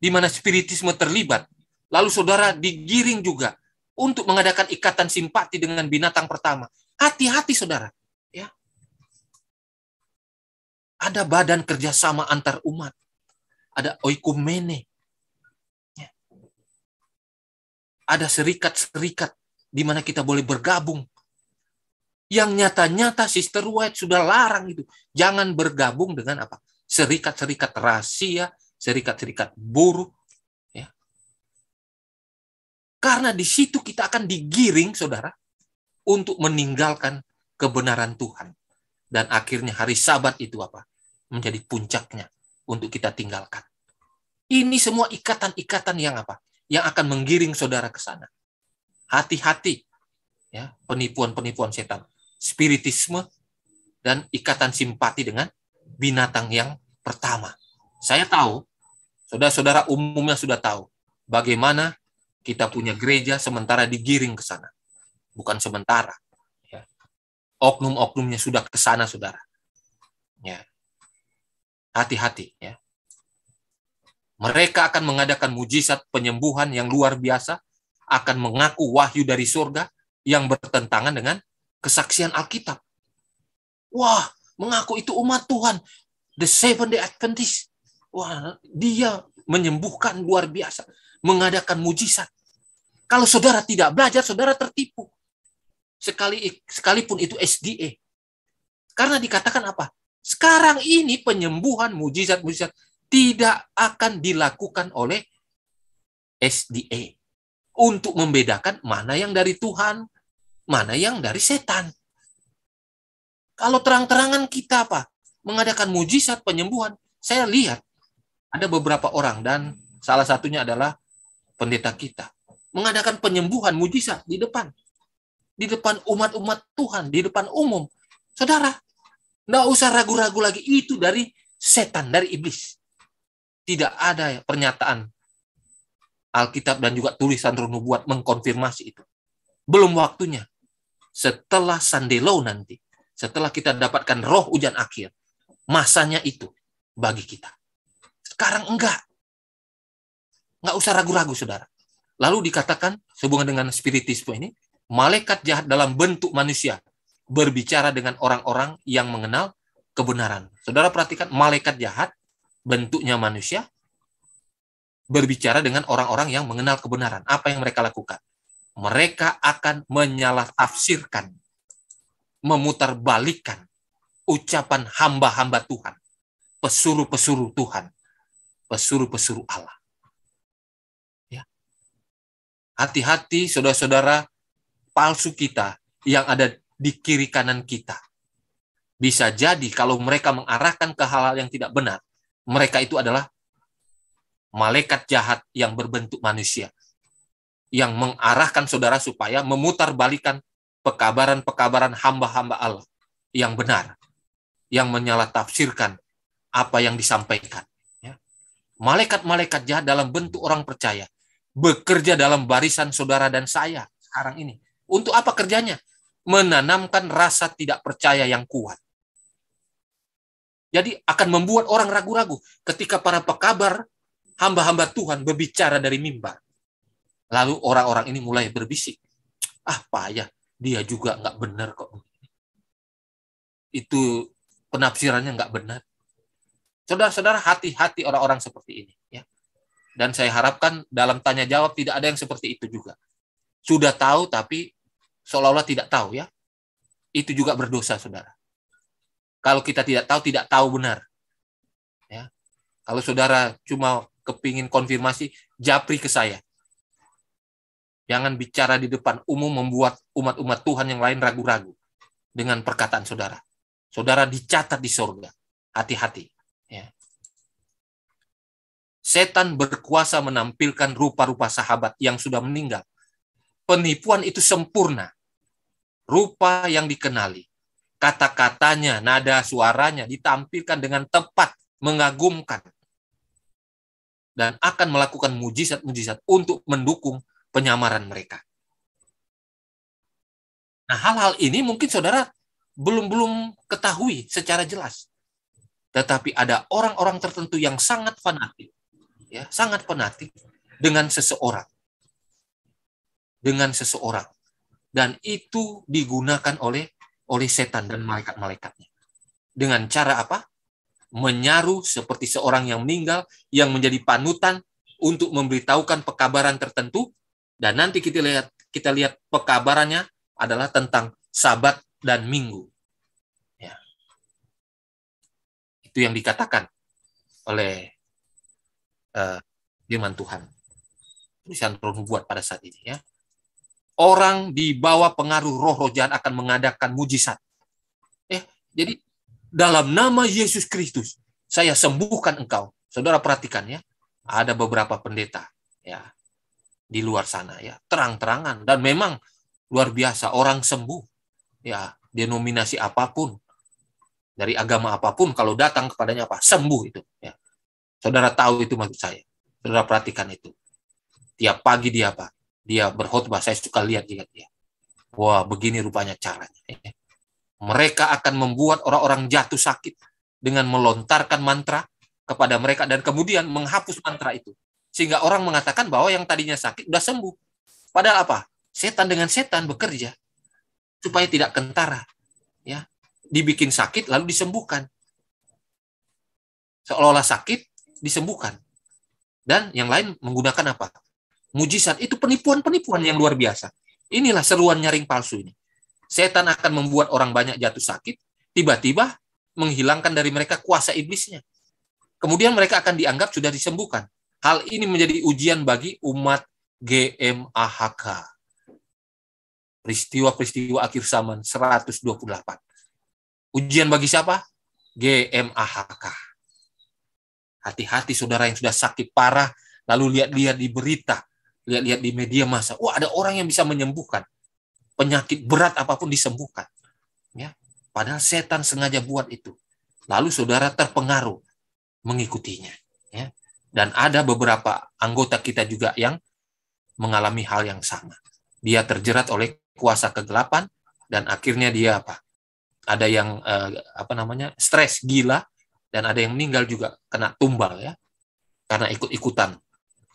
di mana spiritisme terlibat, lalu saudara digiring juga untuk mengadakan ikatan simpati dengan binatang pertama. Hati-hati, saudara. Ya. Ada badan kerjasama antar umat. Ada oikumene. Ya. Ada serikat-serikat di mana kita boleh bergabung. Yang nyata-nyata Sister White sudah larang itu. Jangan bergabung dengan apa? Serikat-serikat rahasia, serikat-serikat buruh. Ya. Karena di situ kita akan digiring, saudara, untuk meninggalkan kebenaran Tuhan. Dan akhirnya hari Sabat itu apa? Menjadi puncaknya untuk kita tinggalkan. Ini semua ikatan-ikatan yang apa? Yang akan menggiring saudara ke sana. Hati-hati, ya, penipuan-penipuan setan, spiritisme dan ikatan simpati dengan binatang yang pertama. Saya tahu, saudara-saudara umumnya sudah tahu bagaimana kita punya gereja sementara digiring ke sana. Bukan sementara. Ya. Oknum-oknumnya sudah ke sana, saudara. Ya. Hati-hati, ya. Mereka akan mengadakan mujizat penyembuhan yang luar biasa, akan mengaku wahyu dari surga yang bertentangan dengan kesaksian Alkitab. Wah, mengaku itu umat Tuhan, the Seventh Day Adventist. Wah, dia menyembuhkan luar biasa, mengadakan mujizat. Kalau saudara tidak belajar, saudara tertipu. Sekalipun itu SDA. Karena dikatakan apa? Sekarang ini penyembuhan mujizat-mujizat tidak akan dilakukan oleh SDA untuk membedakan mana yang dari Tuhan, mana yang dari setan. Kalau terang-terangan kita apa? Mengadakan mujizat penyembuhan. Saya lihat ada beberapa orang dan salah satunya adalah pendeta kita mengadakan penyembuhan mujizat di depan umat-umat Tuhan, di depan umum. Saudara, nggak usah ragu-ragu lagi, itu dari setan, dari iblis. Tidak ada pernyataan Alkitab dan juga tulisan Roh Nubuat mengkonfirmasi itu. Belum waktunya. Setelah Sandelo nanti, setelah kita dapatkan roh ujian akhir, masanya itu bagi kita. Sekarang enggak. Enggak usah ragu-ragu, saudara. Lalu dikatakan, sehubungan dengan spiritisme ini, malaikat jahat dalam bentuk manusia berbicara dengan orang-orang yang mengenal kebenaran. Saudara perhatikan, malaikat jahat bentuknya manusia berbicara dengan orang-orang yang mengenal kebenaran. Apa yang mereka lakukan? Mereka akan menyalahtafsirkan, memutarbalikkan ucapan hamba-hamba Tuhan, pesuruh-pesuruh Tuhan, pesuruh-pesuruh Allah. Ya. Hati-hati, saudara-saudara, palsu kita yang ada di kiri kanan kita. Bisa jadi kalau mereka mengarahkan ke hal-hal yang tidak benar, mereka itu adalah malaikat jahat yang berbentuk manusia. yang mengarahkan saudara supaya memutarbalikkan pekabaran-pekabaran hamba-hamba Allah yang benar, yang menyalah-tafsirkan apa yang disampaikan. Ya. Malaikat-malaikat jahat dalam bentuk orang percaya bekerja dalam barisan saudara dan saya sekarang ini. Untuk apa kerjanya? Menanamkan rasa tidak percaya yang kuat. Jadi akan membuat orang ragu-ragu ketika para pekabar hamba-hamba Tuhan berbicara dari mimbar. Lalu orang-orang ini mulai berbisik. Ah, payah, dia juga nggak benar kok. Itu penafsirannya nggak benar. Saudara-saudara, hati-hati orang-orang seperti ini. Ya. Dan saya harapkan dalam tanya jawab tidak ada yang seperti itu juga. Sudah tahu tapi seolah-olah tidak tahu, ya. Itu juga berdosa, saudara. Kalau kita tidak tahu benar. Ya. Kalau saudara cuma kepingin konfirmasi, japri ke saya. Jangan bicara di depan umum membuat umat-umat Tuhan yang lain ragu-ragu dengan perkataan saudara. Saudara dicatat di surga. Hati-hati. Ya. Setan berkuasa menampilkan rupa-rupa sahabat yang sudah meninggal. Penipuan itu sempurna. Rupa yang dikenali. Kata-katanya, nada suaranya ditampilkan dengan tepat, mengagumkan. Dan akan melakukan mujizat-mujizat untuk mendukung penyamaran mereka. Nah, hal-hal ini mungkin saudara belum ketahui secara jelas. Tetapi ada orang-orang tertentu yang sangat fanatik, ya, sangat fanatik dengan seseorang. Dan itu digunakan oleh setan dan malaikat-malaikatnya. Dengan cara apa? Menyaru seperti seorang yang meninggal, yang menjadi panutan untuk memberitahukan pekabaran tertentu, dan nanti kita lihat pekabarannya adalah tentang Sabat dan Minggu. Ya. Itu yang dikatakan oleh firman Tuhan. Tulisan Roh Nubuat pada saat ini, ya. Orang di bawah pengaruh roh jahat akan mengadakan mujizat. Jadi dalam nama Yesus Kristus saya sembuhkan engkau. Saudara perhatikan, ya. Ada beberapa pendeta, ya, di luar sana, ya, terang-terangan, dan memang luar biasa orang sembuh, ya, denominasi apapun, dari agama apapun, kalau datang kepadanya apa? Sembuh itu, ya. Saudara tahu itu maksud saya. Saudara perhatikan itu. Tiap pagi dia apa? Dia berkhotbah, saya suka lihat dia. Wah, begini rupanya caranya. Mereka akan membuat orang-orang jatuh sakit dengan melontarkan mantra kepada mereka dan kemudian menghapus mantra itu. Sehingga orang mengatakan bahwa yang tadinya sakit sudah sembuh. Padahal apa? Setan dengan setan bekerja supaya tidak kentara. Ya. Dibikin sakit lalu disembuhkan. Seolah-olah sakit disembuhkan. Dan yang lain menggunakan apa? Mujizat. Itu penipuan-penipuan yang luar biasa. Inilah seruan nyaring palsu ini. Setan akan membuat orang banyak jatuh sakit, tiba-tiba menghilangkan dari mereka kuasa iblisnya. Kemudian mereka akan dianggap sudah disembuhkan. Hal ini menjadi ujian bagi umat GMAHK. Peristiwa-peristiwa akhir zaman 128. Ujian bagi siapa? GMAHK. Hati-hati saudara yang sudah sakit parah, lalu lihat-lihat di berita, lihat-lihat di media massa. Wah, ada orang yang bisa menyembuhkan. Penyakit berat apapun disembuhkan. Ya. Padahal setan sengaja buat itu. Lalu saudara terpengaruh mengikutinya. Ya. Dan ada beberapa anggota kita juga yang mengalami hal yang sama. Dia terjerat oleh kuasa kegelapan dan akhirnya dia apa? Ada yang stres, gila, dan ada yang meninggal juga kena tumbal, ya. Karena ikut-ikutan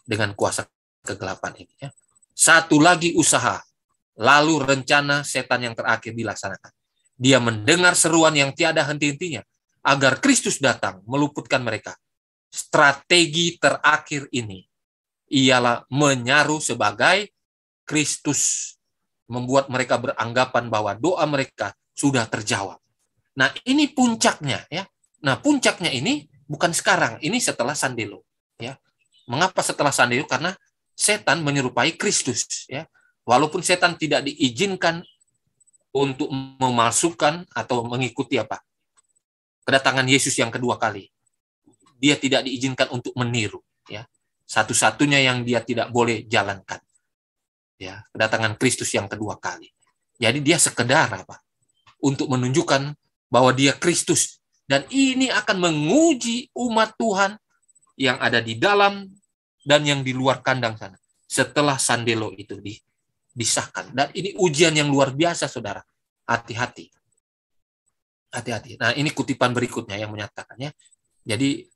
dengan kuasa kegelapan ini, ya. Satu lagi usaha, lalu rencana setan yang terakhir dilaksanakan. Dia mendengar seruan yang tiada henti-hentinya agar Kristus datang meluputkan mereka. Strategi terakhir ini ialah menyaru sebagai Kristus, membuat mereka beranggapan bahwa doa mereka sudah terjawab. Nah, ini puncaknya, ya. Nah, puncaknya ini bukan sekarang, ini setelah Sandelo, ya. Mengapa setelah Sandelo? Karena setan menyerupai Kristus, ya. Walaupun setan tidak diizinkan untuk memalsukan atau mengikuti apa? Kedatangan Yesus yang kedua kali. Dia tidak diizinkan untuk meniru, ya. Satu-satunya yang dia tidak boleh jalankan. Ya, kedatangan Kristus yang kedua kali. Jadi dia sekedar apa? Untuk menunjukkan bahwa dia Kristus, dan ini akan menguji umat Tuhan yang ada di dalam dan yang di luar kandang sana setelah sandelo itu disahkan. Dan ini ujian yang luar biasa, saudara. Hati-hati. Hati-hati. Nah, ini kutipan berikutnya yang menyatakannya. Jadi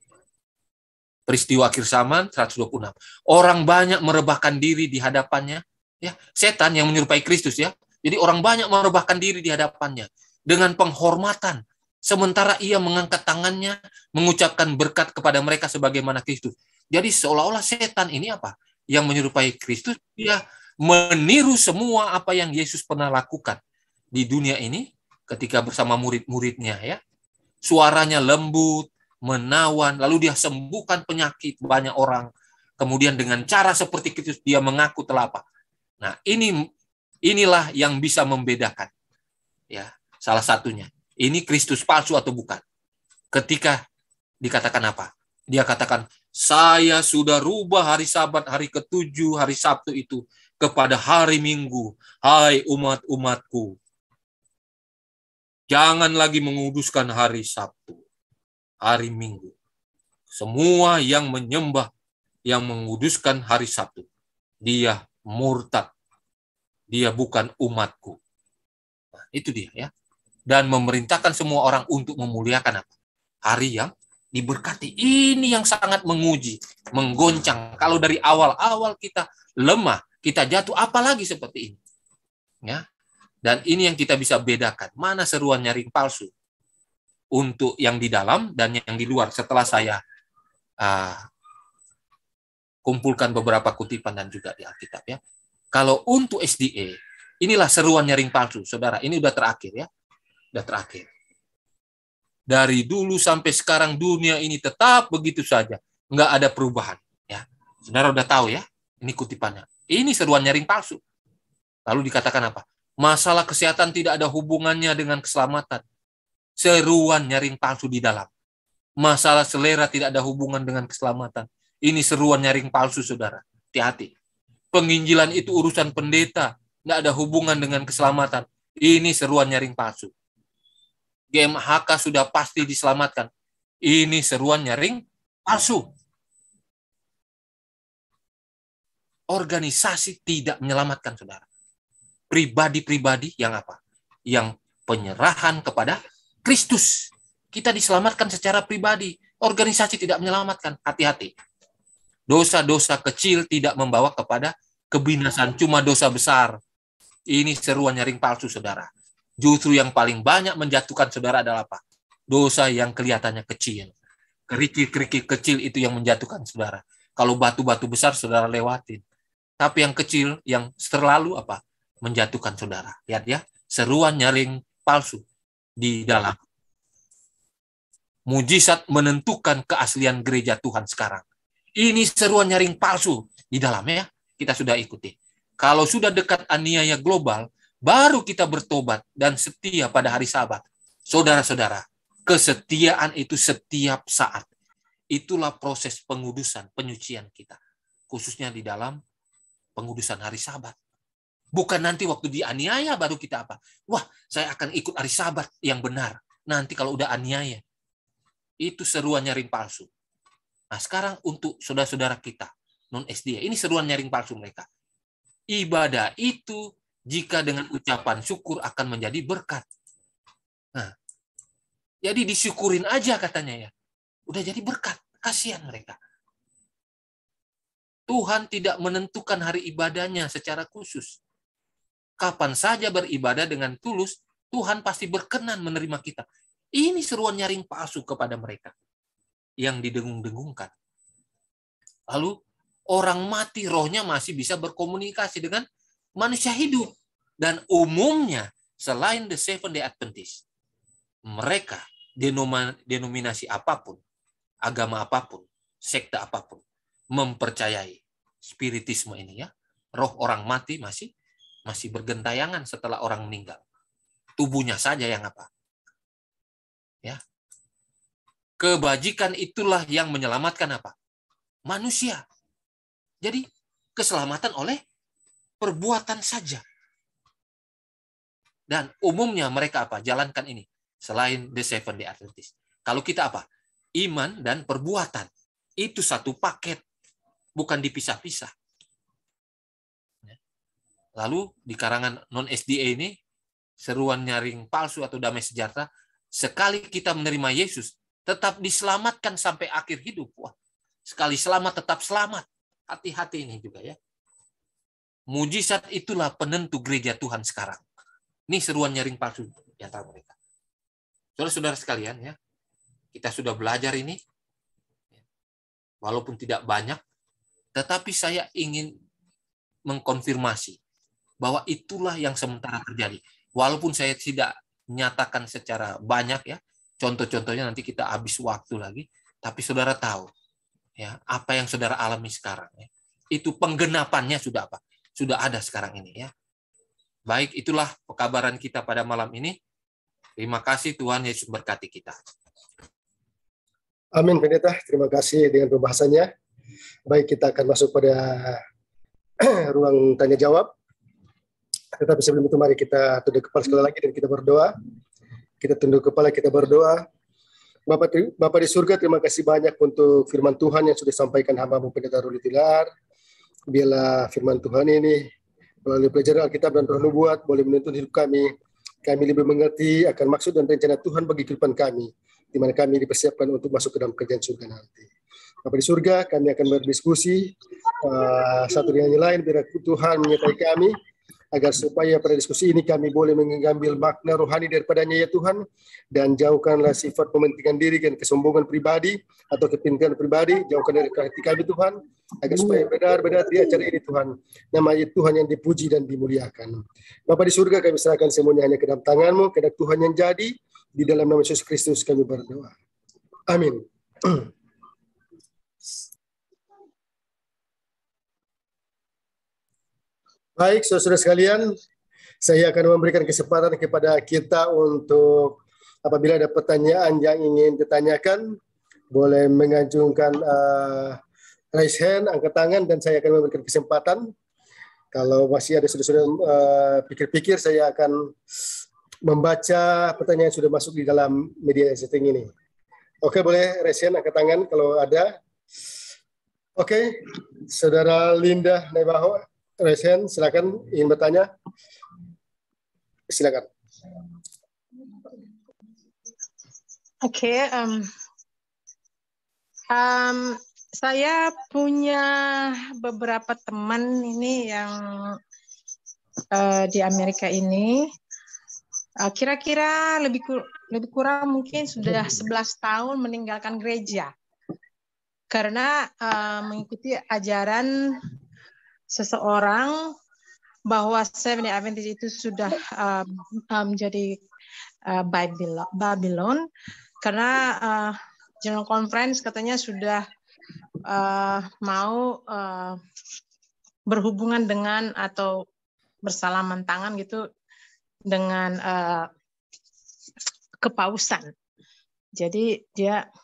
peristiwa akhir zaman 126. Orang banyak merebahkan diri di hadapannya. Ya, setan yang menyerupai Kristus ya. Jadi orang banyak merebahkan diri di hadapannya dengan penghormatan, sementara ia mengangkat tangannya mengucapkan berkat kepada mereka sebagaimana Kristus. Jadi seolah-olah setan ini apa? Yang menyerupai Kristus, dia meniru semua apa yang Yesus pernah lakukan di dunia ini ketika bersama murid-muridnya ya. Suaranya lembut, menawan, lalu dia sembuhkan penyakit banyak orang. Kemudian dengan cara seperti Kristus dia mengaku telah apa? Nah, inilah yang bisa membedakan. Ya, salah satunya. Ini Kristus palsu atau bukan? Ketika dikatakan apa? Dia katakan, saya sudah rubah hari Sabat, hari ke-7, hari Sabtu itu kepada hari Minggu. Hai umat-umatku, jangan lagi menguduskan hari Sabtu, hari Minggu. Semua yang menyembah, yang menguduskan hari Sabtu, dia murtad. Dia bukan umatku. Nah, itu dia ya. Dan memerintahkan semua orang untuk memuliakan apa? Hari yang diberkati. Ini yang sangat menguji, menggoncang. Kalau dari awal-awal kita lemah, kita jatuh, apalagi seperti ini. Ya. Dan ini yang kita bisa bedakan. Mana seruan nyaring palsu? Untuk yang di dalam dan yang di luar. Setelah saya kumpulkan beberapa kutipan dan juga di Alkitab ya. Kalau untuk SDA, inilah seruan nyaring palsu, saudara. Ini udah terakhir ya. Udah terakhir. Dari dulu sampai sekarang dunia ini tetap begitu saja. Nggak ada perubahan. Ya. Saudara udah tahu ya. Ini kutipannya. Ini seruan nyaring palsu. Lalu dikatakan apa? Masalah kesehatan tidak ada hubungannya dengan keselamatan. Seruan nyaring palsu di dalam. Masalah selera tidak ada hubungan dengan keselamatan. Ini seruan nyaring palsu, saudara. Hati-hati. Penginjilan itu urusan pendeta. Tidak ada hubungan dengan keselamatan. Ini seruan nyaring palsu. GMHK sudah pasti diselamatkan. Ini seruan nyaring palsu. Organisasi tidak menyelamatkan, saudara. Pribadi-pribadi yang apa? Yang penyerahan kepada Kristus. Kita diselamatkan secara pribadi. Organisasi tidak menyelamatkan. Hati-hati. Dosa-dosa kecil tidak membawa kepada kebinasan, cuma dosa besar. Ini seruan nyaring palsu, saudara. Justru yang paling banyak menjatuhkan saudara adalah apa? Dosa yang kelihatannya kecil. Kerikil-kerikil kecil itu yang menjatuhkan saudara. Kalau batu-batu besar saudara lewatin. Tapi yang kecil, yang selalu apa? Menjatuhkan saudara. Lihat ya, seruan nyaring palsu di dalam. Mujizat menentukan keaslian gereja Tuhan sekarang. Ini seruan nyaring palsu di dalamnya. Kita sudah ikuti. Kalau sudah dekat aniaya global, baru kita bertobat dan setia pada hari Sabat. Saudara-saudara, kesetiaan itu setiap saat. Itulah proses pengudusan, penyucian kita. Khususnya di dalam pengudusan hari Sabat. Bukan nanti waktu dianiaya baru kita apa? Wah, saya akan ikut hari Sabat yang benar. Nanti kalau udah aniaya. Itu seruan nyaring palsu. Nah, sekarang untuk saudara-saudara kita, non-SDA, ini seruan nyaring palsu mereka. Ibadah itu jika dengan ucapan syukur akan menjadi berkat. Nah, jadi disyukurin aja katanya ya. Udah jadi berkat. Kasihan mereka. Tuhan tidak menentukan hari ibadahnya secara khusus. Kapan saja beribadah dengan tulus, Tuhan pasti berkenan menerima kita. Ini seruan nyaring palsu kepada mereka yang didengung-dengungkan. Lalu orang mati rohnya masih bisa berkomunikasi dengan manusia hidup. Dan umumnya selain the Seventh-day Adventist, mereka denominasi apapun, agama apapun, sekte apapun, mempercayai spiritisme ini ya. Roh orang mati masih bergentayangan setelah orang meninggal. Tubuhnya saja yang apa? Ya. Kebajikan itulah yang menyelamatkan apa? Manusia. Jadi keselamatan oleh perbuatan saja. Dan umumnya mereka apa? Jalankan ini. Selain The Seventh-day Adventist. Kalau kita apa? Iman dan perbuatan. Itu satu paket. Bukan dipisah-pisah. Lalu di karangan non-SDA ini, seruan nyaring palsu atau damai sejahtera, sekali kita menerima Yesus, tetap diselamatkan sampai akhir hidup. Wah, sekali selamat, tetap selamat. Hati-hati ini juga ya. Mujizat itulah penentu gereja Tuhan sekarang. Ini seruan nyaring palsu di antara mereka. Saudara-saudara sekalian ya, kita sudah belajar ini, walaupun tidak banyak, tetapi saya ingin mengkonfirmasi bahwa itulah yang sementara terjadi. Walaupun saya tidak nyatakan secara banyak ya, contoh-contohnya nanti kita habis waktu lagi, tapi saudara tahu ya apa yang saudara alami sekarang ya. Itu penggenapannya sudah apa? Sudah ada sekarang ini ya. Baik, itulah pekabaran kita pada malam ini. Terima kasih, Tuhan Yesus berkati kita. Amin, Pendeta. Terima kasih dengan pembahasannya. Baik, kita akan masuk pada ruang tanya jawab. Tetapi sebelum itu mari kita tunduk kepala sekali lagi dan kita berdoa. Kita tunduk kepala, kita berdoa. Bapa di surga, terima kasih banyak untuk firman Tuhan yang sudah disampaikan hamba-Mu Pendeta Ruli Tilar. Biarlah firman Tuhan ini melalui pelajaran Alkitab dan Roh Nubuat boleh menuntun hidup kami. Kami lebih mengerti akan maksud dan rencana Tuhan bagi kehidupan kami, di mana kami dipersiapkan untuk masuk ke dalam kerajaan surga nanti. Bapa di surga, kami akan berdiskusi satu dengan yang lain, biar Tuhan menyertai kami, agar supaya pada diskusi ini kami boleh mengambil makna rohani daripadanya ya Tuhan, dan jauhkanlah sifat pementingan diri dan kesombongan pribadi atau kepintaran pribadi, jauhkan dari hati kami Tuhan, agar supaya benar-benar di acara ini Tuhan, nama Tuhan yang dipuji dan dimuliakan. Bapa di surga, kami serahkan semuanya hanya ke dalam tangan-Mu, kehendak Tuhan yang jadi, di dalam nama Yesus Kristus kami berdoa. Amin. Baik, saudara sekalian, saya akan memberikan kesempatan kepada kita untuk apabila ada pertanyaan yang ingin ditanyakan, boleh mengajukan raise hand, angkat tangan, dan saya akan memberikan kesempatan. Kalau masih ada saudara-saudara pikir-pikir, saya akan membaca pertanyaan yang sudah masuk di dalam media setting ini. Oke, boleh raise hand, angkat tangan kalau ada. Oke, saudara Linda Nebaho, raise hand, silakan ingin bertanya. Silakan. Oke, saya punya beberapa teman ini yang di Amerika ini. Kira-kira lebih kurang mungkin sudah 11 tahun meninggalkan gereja karena mengikuti ajaran seseorang bahwa Seventh-day Adventist itu sudah menjadi Babylon karena General Conference katanya sudah mau berhubungan dengan atau bersalaman tangan gitu dengan kepausan. Jadi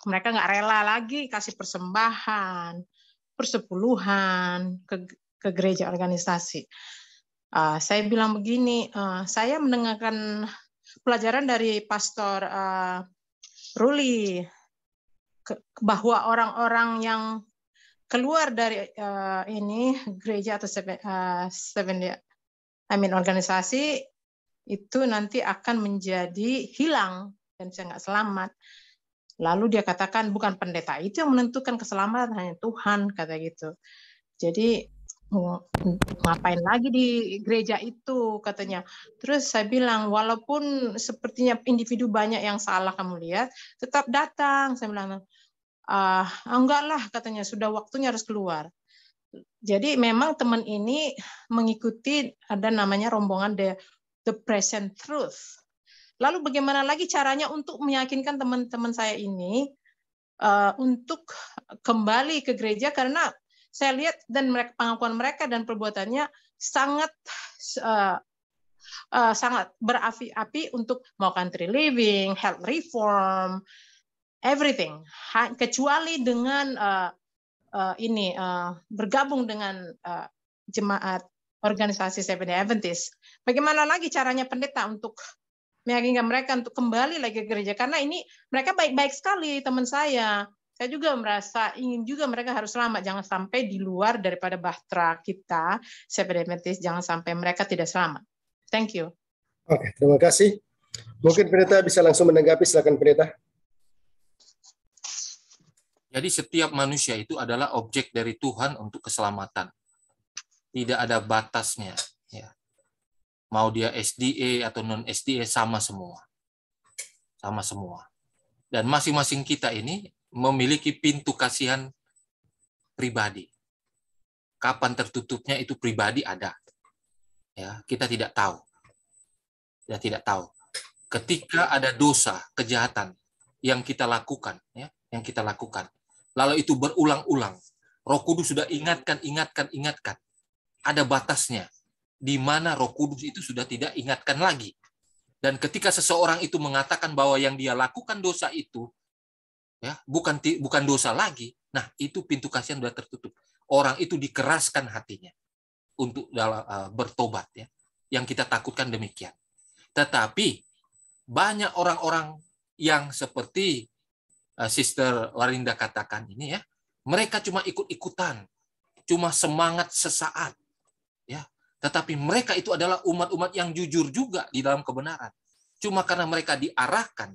mereka nggak rela lagi kasih persembahan, persepuluhan ke gereja organisasi. Saya bilang begini, saya mendengarkan pelajaran dari Pastor Ruli bahwa orang-orang yang keluar dari ini gereja atau organisasi itu nanti akan menjadi hilang dan bisa nggak selamat. Lalu dia katakan bukan pendeta itu yang menentukan keselamatan, hanya Tuhan, kata gitu. Jadi ngapain lagi di gereja itu, katanya. Terus saya bilang, walaupun sepertinya individu banyak yang salah kamu lihat, tetap datang. Saya bilang, enggak lah, katanya, sudah waktunya harus keluar. Jadi memang teman ini mengikuti ada namanya rombongan The Present Truth. Lalu bagaimana lagi caranya untuk meyakinkan teman-teman saya ini untuk kembali ke gereja, karena saya lihat dan pengakuan mereka dan perbuatannya sangat berapi-api untuk mau country living, health reform, everything, kecuali dengan bergabung dengan jemaat organisasi Seventh-day Adventist. Bagaimana lagi caranya pendeta untuk meyakinkan mereka untuk kembali lagi ke gereja? Karena ini mereka baik-baik sekali teman saya. Saya juga merasa ingin juga mereka harus selamat. Jangan sampai di luar daripada bahtera kita Seventh-day Adventist, jangan sampai mereka tidak selamat. Thank you. Oke, terima kasih. Mungkin pendeta bisa langsung menanggapi, silakan pendeta. Jadi setiap manusia itu adalah objek dari Tuhan untuk keselamatan. Tidak ada batasnya. Ya. Mau dia SDA atau non-SDA sama semua. Sama semua. Dan masing-masing kita ini memiliki pintu kasihan pribadi. Kapan tertutupnya itu pribadi ada. Ya, kita tidak tahu. Ya, tidak tahu. Ketika ada dosa, kejahatan yang kita lakukan, ya, yang kita lakukan. Lalu itu berulang-ulang. Roh Kudus sudah ingatkan. Ada batasnya. Di mana Roh Kudus itu sudah tidak ingatkan lagi. Dan ketika seseorang itu mengatakan bahwa yang dia lakukan dosa itu, ya, bukan dosa lagi, nah itu pintu kasihan sudah tertutup. Orang itu dikeraskan hatinya untuk bertobat. Ya. Yang kita takutkan demikian. Tetapi banyak orang-orang yang seperti Sister Warinda katakan ini, ya, mereka cuma ikut-ikutan, cuma semangat sesaat, ya. Tetapi mereka itu adalah umat-umat yang jujur juga di dalam kebenaran. Cuma karena mereka diarahkan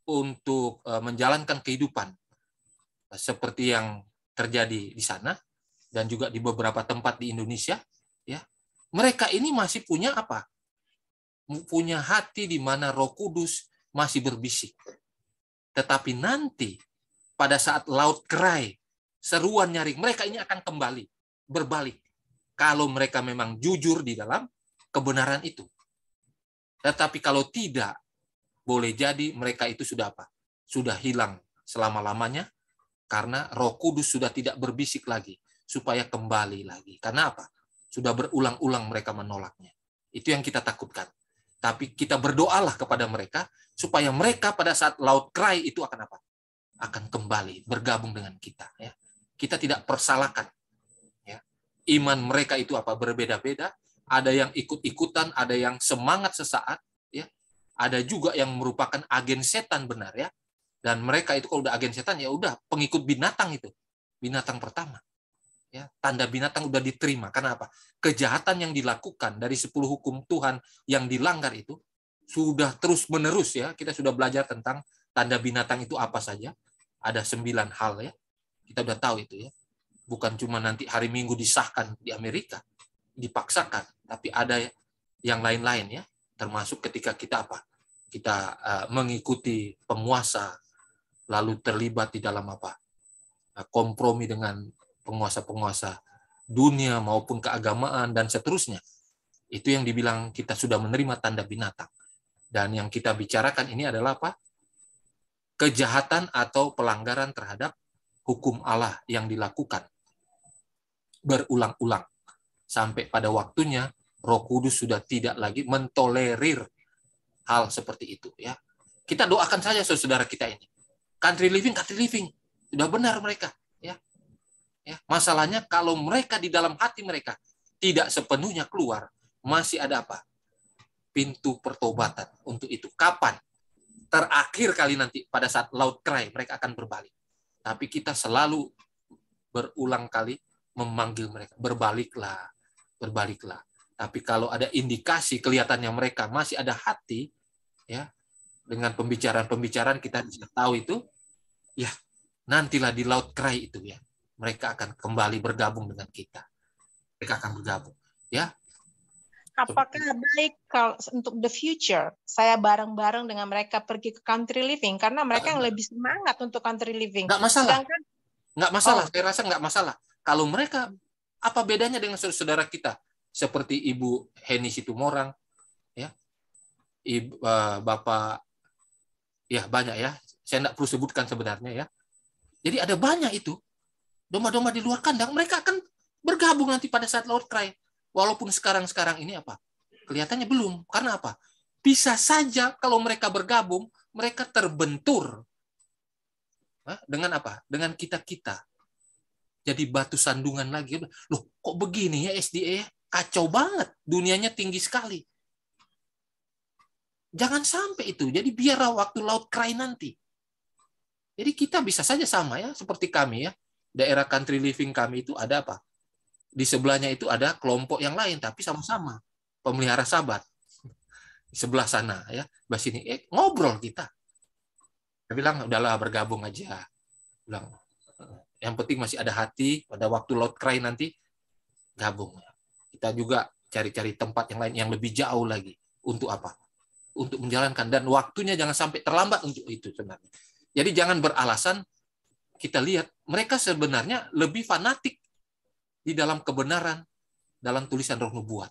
untuk menjalankan kehidupan seperti yang terjadi di sana dan juga di beberapa tempat di Indonesia, ya. Mereka ini masih punya apa? Punya hati di mana Roh Kudus masih berbisik. Tetapi nanti pada saat laut cry, seruan nyaring, mereka ini akan kembali, berbalik. Kalau mereka memang jujur di dalam kebenaran itu. Tetapi kalau tidak, boleh jadi mereka itu sudah apa? Sudah hilang selama-lamanya, karena Roh Kudus sudah tidak berbisik lagi, supaya kembali lagi. Karena apa? Sudah berulang-ulang mereka menolaknya. Itu yang kita takutkan. Tapi kita berdoalah kepada mereka, supaya mereka pada saat laut cry itu akan apa? Akan kembali, bergabung dengan kita. Ya. Kita tidak persalahkan. Ya. Iman mereka itu apa? Berbeda-beda. Ada yang ikut-ikutan, ada yang semangat sesaat. Ya. Ada juga yang merupakan agen setan benar. Ya. Dan mereka itu kalau udah agen setan, ya udah pengikut binatang itu. Binatang pertama. Ya, tanda binatang udah diterima. Karena apa? Kejahatan yang dilakukan dari 10 hukum Tuhan yang dilanggar itu sudah terus-menerus, ya. Kita sudah belajar tentang tanda binatang itu apa saja. Ada 9 hal, ya. Kita udah tahu itu, ya. Bukan cuma nanti hari Minggu disahkan di Amerika, dipaksakan, tapi ada yang lain-lain, ya. Termasuk ketika kita apa? Kita mengikuti penguasa, lalu terlibat di dalam apa? Kompromi dengan penguasa-penguasa dunia maupun keagamaan dan seterusnya. Itu yang dibilang kita sudah menerima tanda binatang. Dan yang kita bicarakan ini adalah apa? Kejahatan atau pelanggaran terhadap hukum Allah yang dilakukan berulang-ulang. Sampai pada waktunya Roh Kudus sudah tidak lagi mentolerir hal seperti itu, ya. Kita doakan saja saudara kita ini. Country living. Sudah benar mereka, ya. Ya, masalahnya kalau mereka di dalam hati mereka tidak sepenuhnya keluar, masih ada apa? Pintu pertobatan untuk itu. Kapan? Terakhir kali nanti pada saat laut cry mereka akan berbalik. Tapi kita selalu berulang kali memanggil mereka, berbaliklah. Tapi kalau ada indikasi kelihatannya mereka masih ada hati, ya, dengan pembicaraan kita bisa tahu itu, ya, nantilah di laut cry itu, ya. Mereka akan kembali bergabung dengan kita. Mereka akan bergabung, ya. Apakah baik kalau untuk the future saya bareng-bareng dengan mereka pergi ke country living karena mereka yang lebih semangat untuk country living? Nggak masalah. Sedangkan, nggak masalah. Saya rasa nggak masalah. Kalau mereka, apa bedanya dengan saudara kita seperti Ibu Heni Situmorang, ya, Bapak, ya banyak, ya. Saya nggak perlu sebutkan sebenarnya, ya. Jadi ada banyak itu. Domba-domba di luar kandang, mereka akan bergabung nanti pada saat laut cry. Walaupun sekarang ini apa? Kelihatannya belum. Karena apa? Bisa saja kalau mereka bergabung, mereka terbentur. Dengan apa? Dengan kita-kita. Jadi batu sandungan lagi. Loh, kok begini ya SDA? kacau banget, dunianya tinggi sekali. Jangan sampai itu. Jadi biarlah waktu laut cry nanti. Jadi kita bisa saja sama ya, seperti kami ya. Daerah country living kami itu ada apa? Di sebelahnya itu ada kelompok yang lain, tapi sama-sama pemelihara Sabat. Di sebelah sana ya, sebelah sini ngobrol kita. Saya bilang udahlah bergabung aja. Bilang yang penting masih ada hati, pada waktu laut cry nanti gabung. Kita juga cari-cari tempat yang lain yang lebih jauh lagi. Untuk apa? Untuk menjalankan, dan waktunya jangan sampai terlambat untuk itu sebenarnya. Jadi jangan beralasan. Kita lihat mereka sebenarnya lebih fanatik di dalam kebenaran, dalam tulisan Roh Nubuat.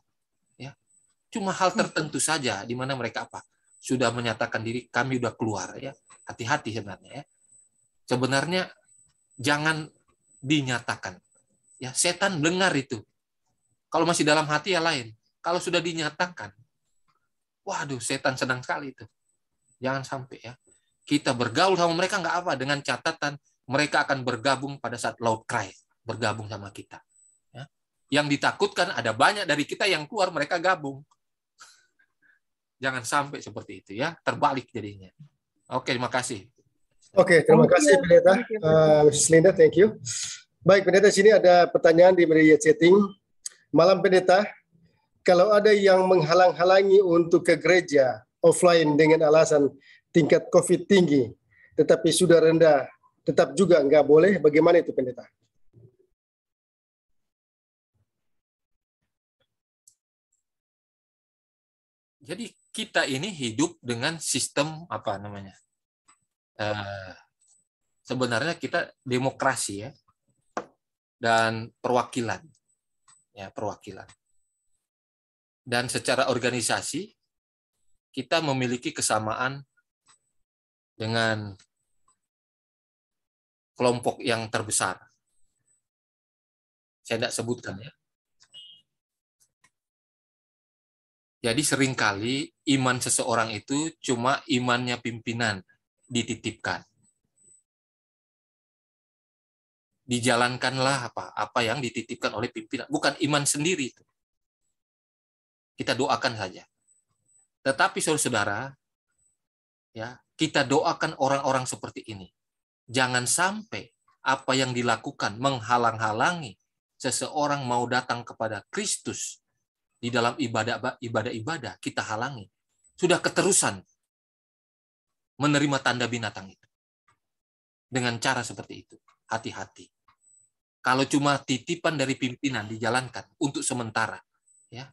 Ya, cuma hal tertentu saja di mana mereka apa? Sudah menyatakan diri, kami udah keluar ya. Hati-hati sebenarnya ya. Sebenarnya jangan dinyatakan. Ya, setan dengar itu. Kalau masih dalam hati ya lain. Kalau sudah dinyatakan, waduh, setan senang sekali itu. Jangan sampai ya. Kita bergaul sama mereka nggak apa, dengan catatan mereka akan bergabung pada saat laut cry, bergabung sama kita. Ya. Yang ditakutkan ada banyak dari kita yang keluar, mereka gabung. Jangan sampai seperti itu ya, terbalik jadinya. Oke, terima kasih. Oke, terima kasih Pendeta. Mrs. Linda, thank you. Baik, Pendeta, sini ada pertanyaan di media chatting. Malam Pendeta, kalau ada yang menghalang-halangi untuk ke gereja offline dengan alasan tingkat COVID tinggi, tetapi sudah rendah, tetap juga nggak boleh, bagaimana itu Pendeta? Jadi kita ini hidup dengan sistem apa namanya? Sebenarnya kita demokrasi ya, dan perwakilan, ya perwakilan. Dan secara organisasi kita memiliki kesamaan dengan kelompok yang terbesar. Saya tidak sebutkan ya. Jadi seringkali iman seseorang itu cuma imannya pimpinan dititipkan. Dijalankanlah apa yang dititipkan oleh pimpinan, bukan iman sendiri itu. Kita doakan saja. Tetapi saudara-saudara, ya, kita doakan orang-orang seperti ini. Jangan sampai apa yang dilakukan menghalang-halangi seseorang mau datang kepada Kristus di dalam ibadah-ibadah, kita halangi. Sudah keterusan menerima tanda binatang itu. Dengan cara seperti itu, hati-hati. Kalau cuma titipan dari pimpinan dijalankan untuk sementara, ya.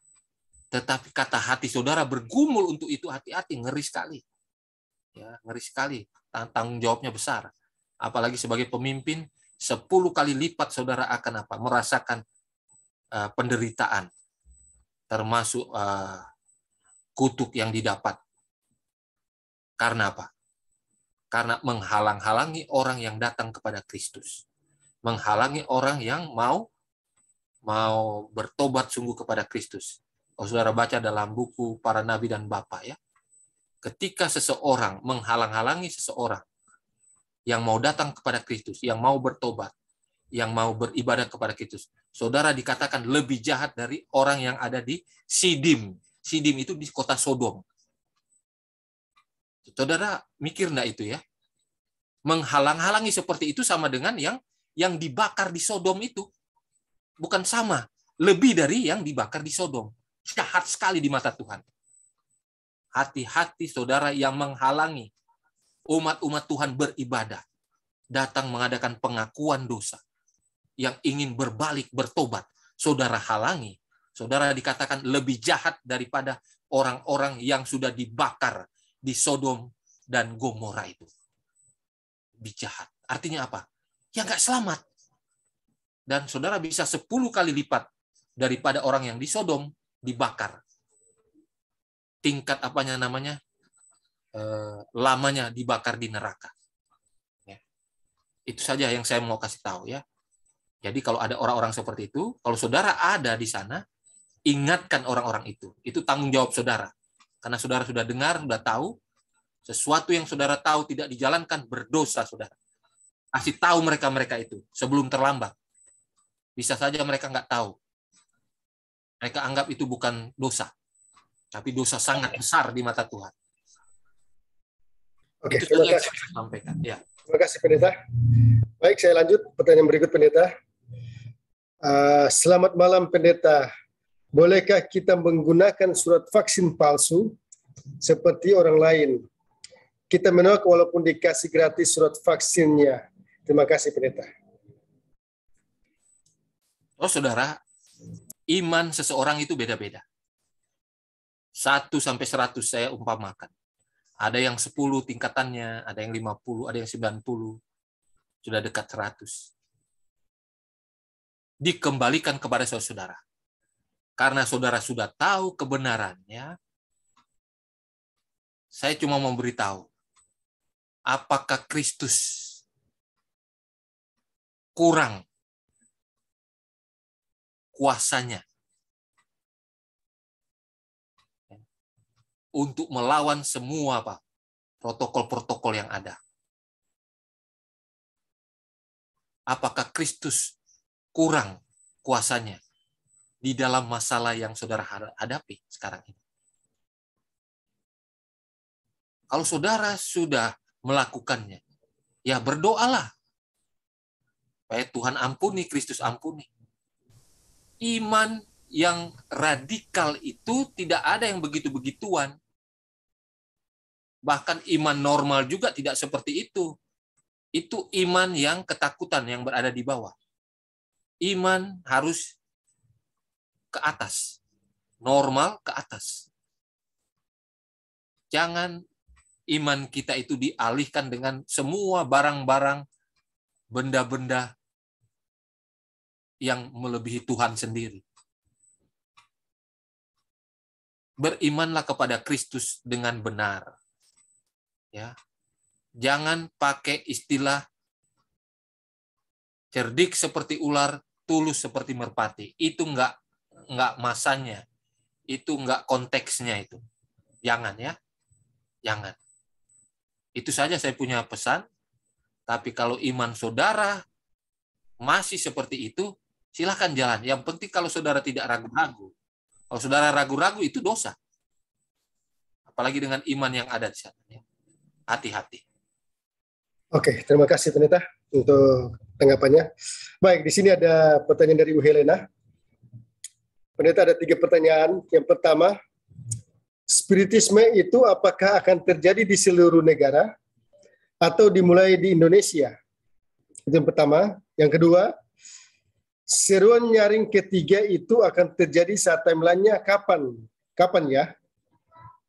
Tetapi kata hati saudara bergumul untuk itu, hati-hati, ngeri sekali. Ya, ngeri sekali. Tanggung jawabnya besar. Apalagi sebagai pemimpin, 10 kali lipat saudara akan apa? Merasakan penderitaan, termasuk kutuk yang didapat. Karena apa? Karena menghalang-halangi orang yang datang kepada Kristus. Menghalangi orang yang mau bertobat sungguh kepada Kristus. Kalau saudara baca dalam buku Para Nabi dan Bapa ya, ketika seseorang menghalang-halangi seseorang yang mau datang kepada Kristus, yang mau bertobat, yang mau beribadah kepada Kristus, saudara dikatakan lebih jahat dari orang yang ada di Sidim. Sidim itu di kota Sodom. Saudara mikir enggak itu ya? Menghalang-halangi seperti itu sama dengan yang dibakar di Sodom itu. Bukan sama, lebih dari yang dibakar di Sodom. Jahat sekali di mata Tuhan. Hati-hati saudara yang menghalangi umat-umat Tuhan beribadah, datang mengadakan pengakuan dosa, yang ingin berbalik, bertobat, saudara halangi. Saudara dikatakan lebih jahat daripada orang-orang yang sudah dibakar di Sodom dan Gomora itu. Lebih jahat. Artinya apa? Ya nggak selamat. Dan saudara bisa 10 kali lipat daripada orang yang di Sodom dibakar. Tingkat apanya namanya? Lamanya dibakar di neraka. Ya. Itu saja yang saya mau kasih tahu ya. Jadi kalau ada orang-orang seperti itu, kalau saudara ada di sana, ingatkan orang-orang itu. Itu tanggung jawab saudara. Karena saudara sudah dengar, sudah tahu, sesuatu yang saudara tahu tidak dijalankan, berdosa saudara. Kasih tahu mereka itu sebelum terlambat. Bisa saja mereka nggak tahu. Mereka anggap itu bukan dosa, tapi dosa sangat besar di mata Tuhan. Oke, Itu terima saja yang kasih. saya sampaikan. Ya. Terima kasih, Pendeta. Baik, saya lanjut pertanyaan berikut, Pendeta. Selamat malam, Pendeta. Bolehkah kita menggunakan surat vaksin palsu seperti orang lain? Kita menolak walaupun dikasih gratis surat vaksinnya. Terima kasih, Pendeta. Oh, saudara, iman seseorang itu beda-beda. 1 sampai 100 saya umpamakan. Ada yang 10 tingkatannya, ada yang 50, ada yang 90, sudah dekat 100. Dikembalikan kepada saudara. Karena saudara sudah tahu kebenarannya, saya cuma memberitahu, apakah Kristus kurang kuasanya untuk melawan semua protokol-protokol yang ada. Apakah Kristus kurang kuasanya di dalam masalah yang saudara hadapi sekarang ini? Kalau saudara sudah melakukannya, ya berdoalah. Supaya Tuhan ampuni, Kristus ampuni. Iman yang radikal itu tidak ada yang begitu-begituan. Bahkan iman normal juga tidak seperti itu. Itu iman yang ketakutan yang berada di bawah. Iman harus ke atas. Normal ke atas. Jangan iman kita itu dialihkan dengan semua barang-barang, benda-benda yang melebihi Tuhan sendiri. Berimanlah kepada Kristus dengan benar. Ya. Jangan pakai istilah cerdik seperti ular, tulus seperti merpati. Itu enggak masanya. Itu enggak konteksnya itu. Jangan ya. Jangan. Itu saja saya punya pesan. Tapi kalau iman saudara masih seperti itu, silahkan jalan. Yang penting kalau saudara tidak ragu-ragu. Kalau saudara ragu-ragu itu dosa. Apalagi dengan iman yang ada di sana. Hati-hati. Oke, terima kasih Pendeta untuk tanggapannya. Baik, di sini ada pertanyaan dari Ibu Helena. Pendeta, ada 3 pertanyaan. Yang pertama, spiritisme itu apakah akan terjadi di seluruh negara atau dimulai di Indonesia? Itu yang pertama. Yang kedua, seruan nyaring ketiga itu akan terjadi saat timeline-nya kapan? Kapan ya?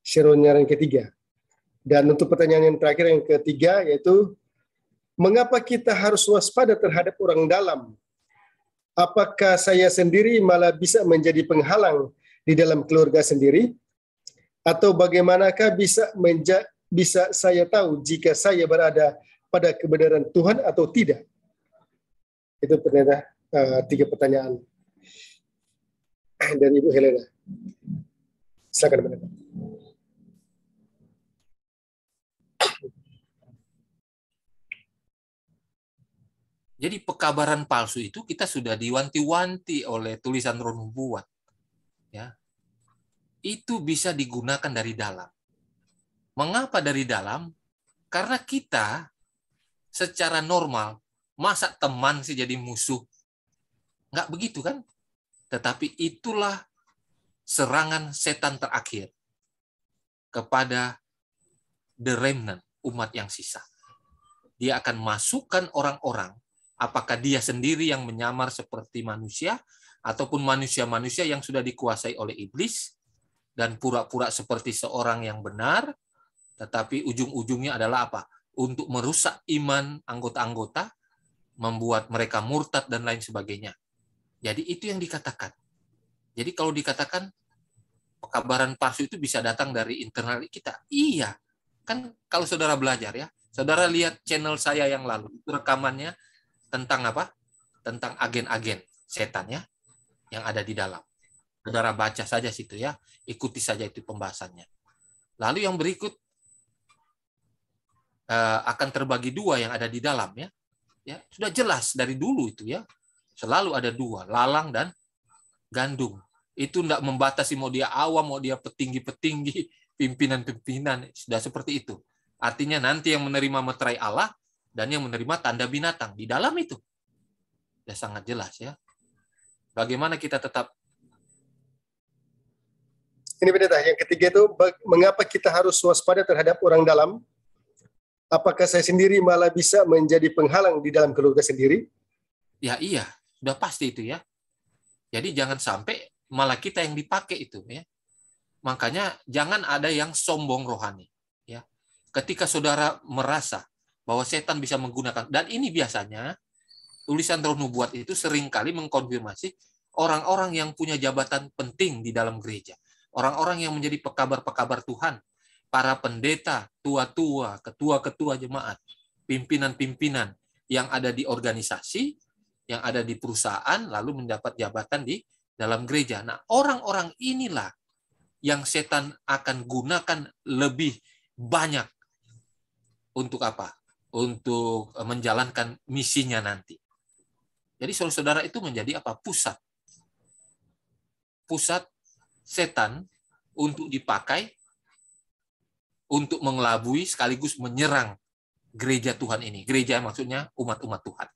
Seruan nyaring ketiga. Dan untuk pertanyaan yang terakhir, yang ketiga, yaitu mengapa kita harus waspada terhadap orang dalam? Apakah saya sendiri malah bisa menjadi penghalang di dalam keluarga sendiri? Atau bagaimanakah bisa saya tahu jika saya berada pada kebenaran Tuhan atau tidak? Itu Pendeta, 3 pertanyaan dari Ibu Helena. Silakan Pendeta. Jadi pekabaran palsu itu kita sudah diwanti-wanti oleh tulisan Roh Nubuat. Ya. Itu bisa digunakan dari dalam. Mengapa dari dalam? Karena kita secara normal, masa teman sih jadi musuh? Enggak begitu kan? Tetapi itulah serangan setan terakhir kepada the remnant, umat yang sisa. Dia akan masukkan orang-orang, apakah dia sendiri yang menyamar seperti manusia, ataupun manusia-manusia yang sudah dikuasai oleh iblis, dan pura-pura seperti seorang yang benar, tetapi ujung-ujungnya adalah apa? Untuk merusak iman anggota-anggota, membuat mereka murtad, dan lain sebagainya. Jadi itu yang dikatakan. Jadi kalau dikatakan, pekabaran palsu itu bisa datang dari internal kita. Iya. Kan kalau saudara belajar ya, saudara lihat channel saya yang lalu, itu rekamannya tentang apa? Tentang agen-agen setan ya, yang ada di dalam. Saudara baca saja situ ya, ikuti saja itu pembahasannya. Lalu yang berikut akan terbagi 2 yang ada di dalam ya. Ya, sudah jelas dari dulu itu ya. Selalu ada 2, lalang dan gandum. Itu tidak membatasi mau dia awam, mau dia petinggi-petinggi, pimpinan-pimpinan, sudah seperti itu. Artinya nanti yang menerima meterai Allah dan yang menerima tanda binatang di dalam itu. Ya sangat jelas ya. Bagaimana kita tetap. Ini pendeta, yang ketiga itu mengapa kita harus waspada terhadap orang dalam? Apakah saya sendiri malah bisa menjadi penghalang di dalam keluarga sendiri? Ya iya, sudah pasti itu ya. Jadi jangan sampai malah kita yang dipakai itu ya. Makanya jangan ada yang sombong rohani ya. Ketika saudara merasa bahwa setan bisa menggunakan, dan ini biasanya tulisan Roh Nubuat itu seringkali mengkonfirmasi orang-orang yang punya jabatan penting di dalam gereja. Orang-orang yang menjadi pekabar-pekabar Tuhan, para pendeta, tua-tua, ketua-ketua jemaat, pimpinan-pimpinan yang ada di organisasi, yang ada di perusahaan, lalu mendapat jabatan di dalam gereja. Nah, orang-orang inilah yang setan akan gunakan lebih banyak untuk apa? Untuk menjalankan misinya nanti. Jadi saudara-saudara itu menjadi apa? Pusat setan untuk dipakai untuk mengelabui sekaligus menyerang gereja Tuhan ini. Gereja maksudnya umat-umat Tuhan.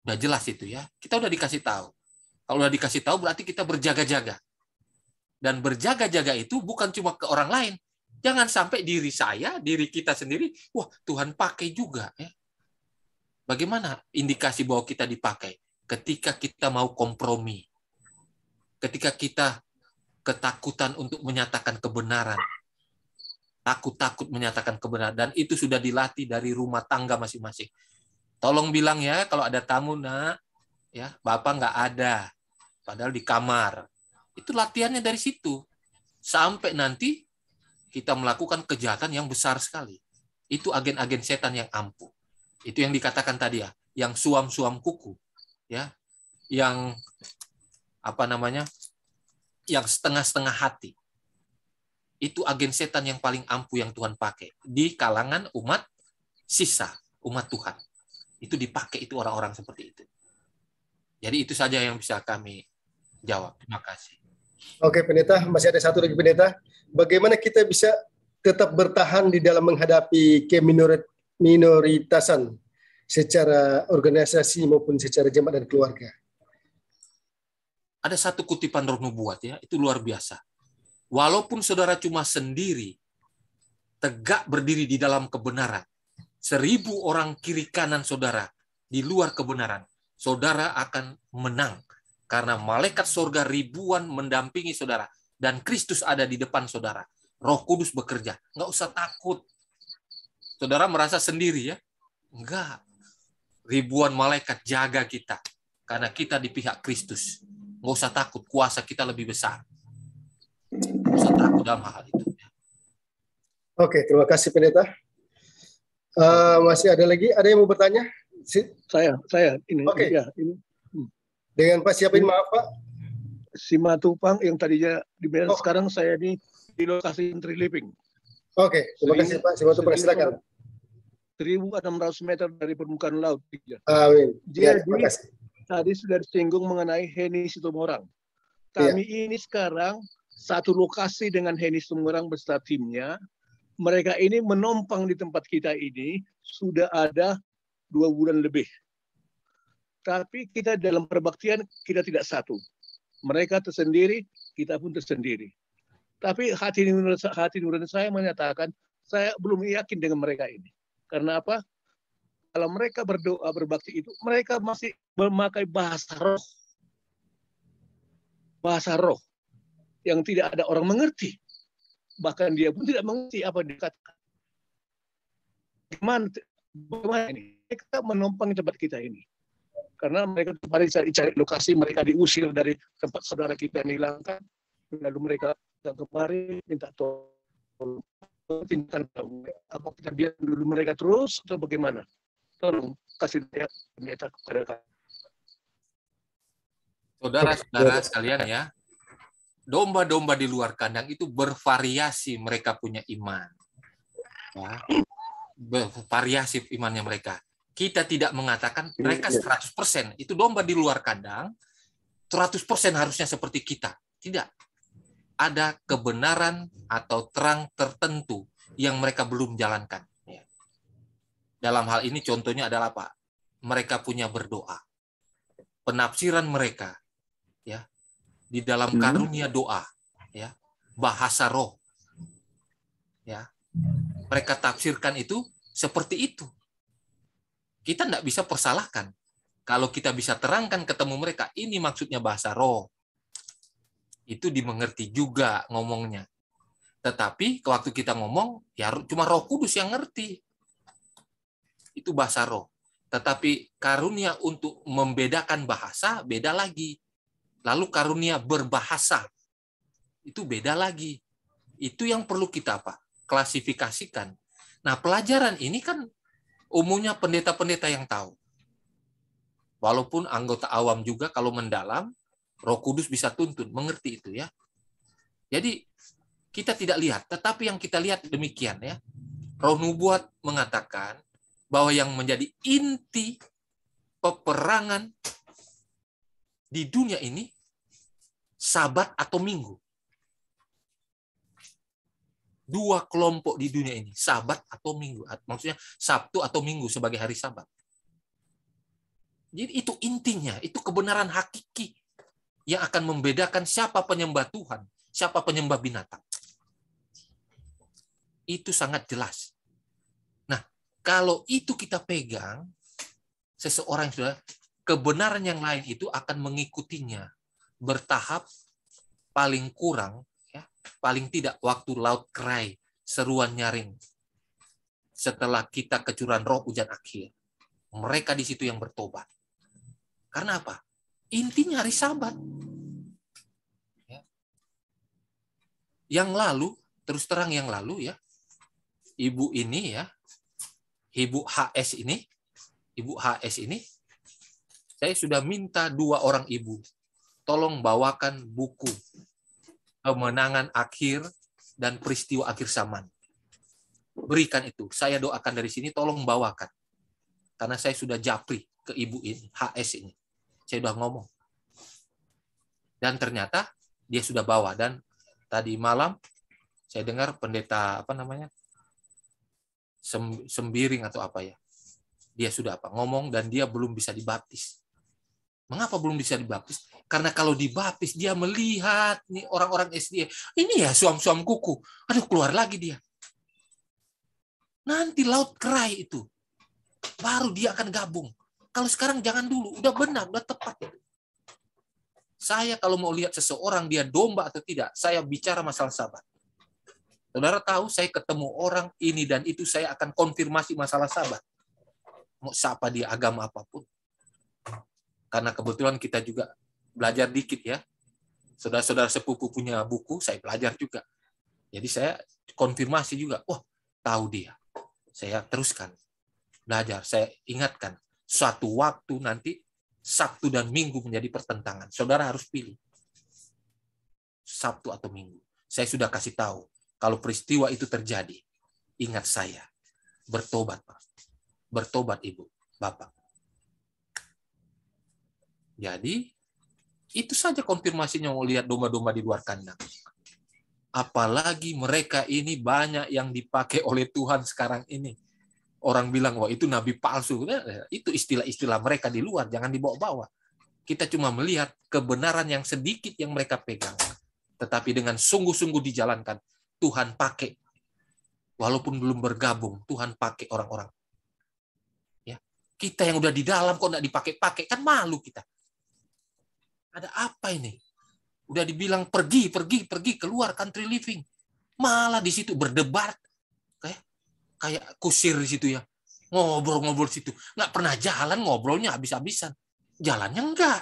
Udah jelas itu ya. Kita udah dikasih tahu. Kalau udah dikasih tahu berarti kita berjaga-jaga. Dan berjaga-jaga itu bukan cuma ke orang lain. Jangan sampai diri saya, diri kita sendiri, wah Tuhan pakai juga ya. Bagaimana indikasi bahwa kita dipakai? Ketika kita mau kompromi. Ketika kita ketakutan untuk menyatakan kebenaran. Takut-takut menyatakan kebenaran. Dan itu sudah dilatih dari rumah tangga masing-masing. Tolong bilang ya, kalau ada tamu, nak, ya, Bapak nggak ada. Padahal di kamar. Itu latihannya dari situ. Sampai nanti kita melakukan kejahatan yang besar sekali. Itu agen-agen setan yang ampuh. Itu yang dikatakan tadi ya, yang suam-suam kuku. Ya, yang apa namanya? Yang setengah-setengah hati. Itu agen setan yang paling ampuh yang Tuhan pakai. Di kalangan umat sisa, umat Tuhan. Itu dipakai itu orang-orang seperti itu. Jadi itu saja yang bisa kami jawab. Terima kasih. Oke, pendeta, masih ada satu lagi pendeta. Bagaimana kita bisa tetap bertahan di dalam menghadapi keminoritasan secara organisasi maupun secara jemaat dan keluarga? Ada satu kutipan Roh Nubuat ya, itu luar biasa. Walaupun saudara cuma sendiri, tegak berdiri di dalam kebenaran, 1000 orang kiri kanan saudara di luar kebenaran, saudara akan menang. Karena malaikat surga ribuan mendampingi saudara. Dan Kristus ada di depan saudara. Roh Kudus bekerja. Nggak usah takut. Saudara merasa sendiri ya? Enggak. Ribuan malaikat jaga kita. Karena kita di pihak Kristus. Nggak usah takut. Kuasa kita lebih besar. Nggak usah takut dalam hal itu. Oke, terima kasih pendeta. Masih ada lagi? Ada yang mau bertanya? Saya ini. Oke. Ya, ini. Dengan Pak siapa ini, maaf Pak? Simatupang yang tadinya di Medan, sekarang saya di lokasi Country Living. Oke, terima kasih Pak Simatupang, silakan. 1.600 meter dari permukaan laut. Amin. Ya, Jadi terima kasih. tadi sudah disinggung mengenai Heni Situmorang. Kami ini sekarang satu lokasi dengan Heni Situmorang beserta timnya. Mereka ini menompang di tempat kita ini sudah ada 2 bulan lebih. Tapi kita dalam perbaktian kita tidak satu. Mereka tersendiri, kita pun tersendiri. Tapi hati nurani saya menyatakan, saya belum yakin dengan mereka ini. Karena apa? Kalau mereka berdoa berbakti itu, mereka masih memakai bahasa roh. Bahasa roh. Yang tidak ada orang mengerti. Bahkan dia pun tidak mengerti apa yang dikatakan. Bagaimana ini? Mereka menompang tempat kita ini. Karena mereka kemarin cari lokasi, mereka diusir dari tempat saudara kita yang hilangkan. Lalu mereka datang kemari minta tolong. Apa kita biar dulu mereka terus atau bagaimana? Tolong kasih pendeta kepada kami. Saudara-saudara sekalian ya, domba-domba di luar kandang itu bervariasi, mereka punya iman. Ya, bervariasi imannya mereka. Kita tidak mengatakan mereka 100%. Itu domba di luar kandang, 100% harusnya seperti kita. Tidak. Ada kebenaran atau terang tertentu yang mereka belum jalankan. Dalam hal ini contohnya adalah apa? Mereka punya berdoa. Penafsiran mereka ya di dalam karunia doa, ya, bahasa roh. Ya. Mereka tafsirkan itu seperti itu. Kita tidak bisa persalahkan. Kalau kita bisa terangkan ketemu mereka, ini maksudnya bahasa roh. Itu dimengerti juga ngomongnya. Tetapi waktu kita ngomong, ya cuma Roh Kudus yang ngerti. Itu bahasa roh. Tetapi karunia untuk membedakan bahasa, beda lagi. Lalu karunia berbahasa, itu beda lagi. Itu yang perlu kita klasifikasikan. Nah, pelajaran ini kan umumnya pendeta-pendeta yang tahu. Walaupun anggota awam juga kalau mendalam, Roh Kudus bisa tuntun, mengerti itu ya. Jadi kita tidak lihat, tetapi yang kita lihat demikian ya. Roh Nubuat mengatakan bahwa yang menjadi inti peperangan di dunia ini Sabat atau Minggu. Dua kelompok di dunia ini, Sabat atau Minggu. Maksudnya Sabtu atau Minggu sebagai hari Sabat. Jadi itu intinya, itu kebenaran hakiki yang akan membedakan siapa penyembah Tuhan, siapa penyembah binatang. Itu sangat jelas. Nah, kalau itu kita pegang, seseorang sudah kebenaran yang lain itu akan mengikutinya bertahap, paling kurang, ya, paling tidak waktu laut cry, seruan nyaring. Setelah kita kecurangan roh hujan akhir, mereka di situ yang bertobat. Karena apa? Intinya hari Sabat. Yang lalu, terus terang yang lalu ya, ibu ini ya, Ibu HS ini, saya sudah minta 2 orang ibu, tolong bawakan buku Kemenangan Akhir dan Peristiwa Akhir Zaman. Berikan itu, saya doakan dari sini, tolong bawakan. Karena saya sudah japri ke ibu ini, HS ini. Saya sudah ngomong. Dan ternyata dia sudah bawa. Dan tadi malam saya dengar pendeta Sembiring atau apa ya, dia sudah ngomong dan dia belum bisa dibaptis. Mengapa belum bisa dibaptis? Karena kalau dibaptis dia melihat nih orang-orang SDA, ini ya suam-suam kuku, aduh keluar lagi dia. Nanti laut cry itu, baru dia akan gabung. Kalau sekarang jangan dulu, udah benar, udah tepat. Saya kalau mau lihat seseorang dia domba atau tidak, saya bicara masalah Sabat. Saudara tahu, saya ketemu orang ini dan itu, saya akan konfirmasi masalah Sabat. Mau siapa dia, agama apapun. Karena kebetulan kita juga belajar dikit ya. Saudara-saudara sepupu punya buku, saya belajar juga. Jadi saya konfirmasi juga, wah tahu dia. Saya teruskan belajar, saya ingatkan. Suatu waktu nanti Sabtu dan Minggu menjadi pertentangan. Saudara harus pilih. Sabtu atau Minggu. Saya sudah kasih tahu. Kalau peristiwa itu terjadi, ingat saya. Bertobat, Pak. Bertobat, Ibu, Bapak. Jadi, itu saja konfirmasinya mau lihat domba-domba di luar kandang. Apalagi mereka ini banyak yang dipakai oleh Tuhan sekarang ini. Orang bilang, wah itu nabi palsu. Itu istilah-istilah mereka di luar, jangan dibawa-bawa. Kita cuma melihat kebenaran yang sedikit yang mereka pegang. Tetapi dengan sungguh-sungguh dijalankan, Tuhan pakai. Walaupun belum bergabung, Tuhan pakai orang-orang. Ya, kita yang udah di dalam kok nggak dipakai-pakai, kan malu kita. Ada apa ini? Udah dibilang pergi, keluar country living. Malah di situ berdebat. Kayak kusir di situ ya. Ngobrol-ngobrol situ. Nggak pernah jalan, ngobrolnya habis-habisan. Jalannya enggak.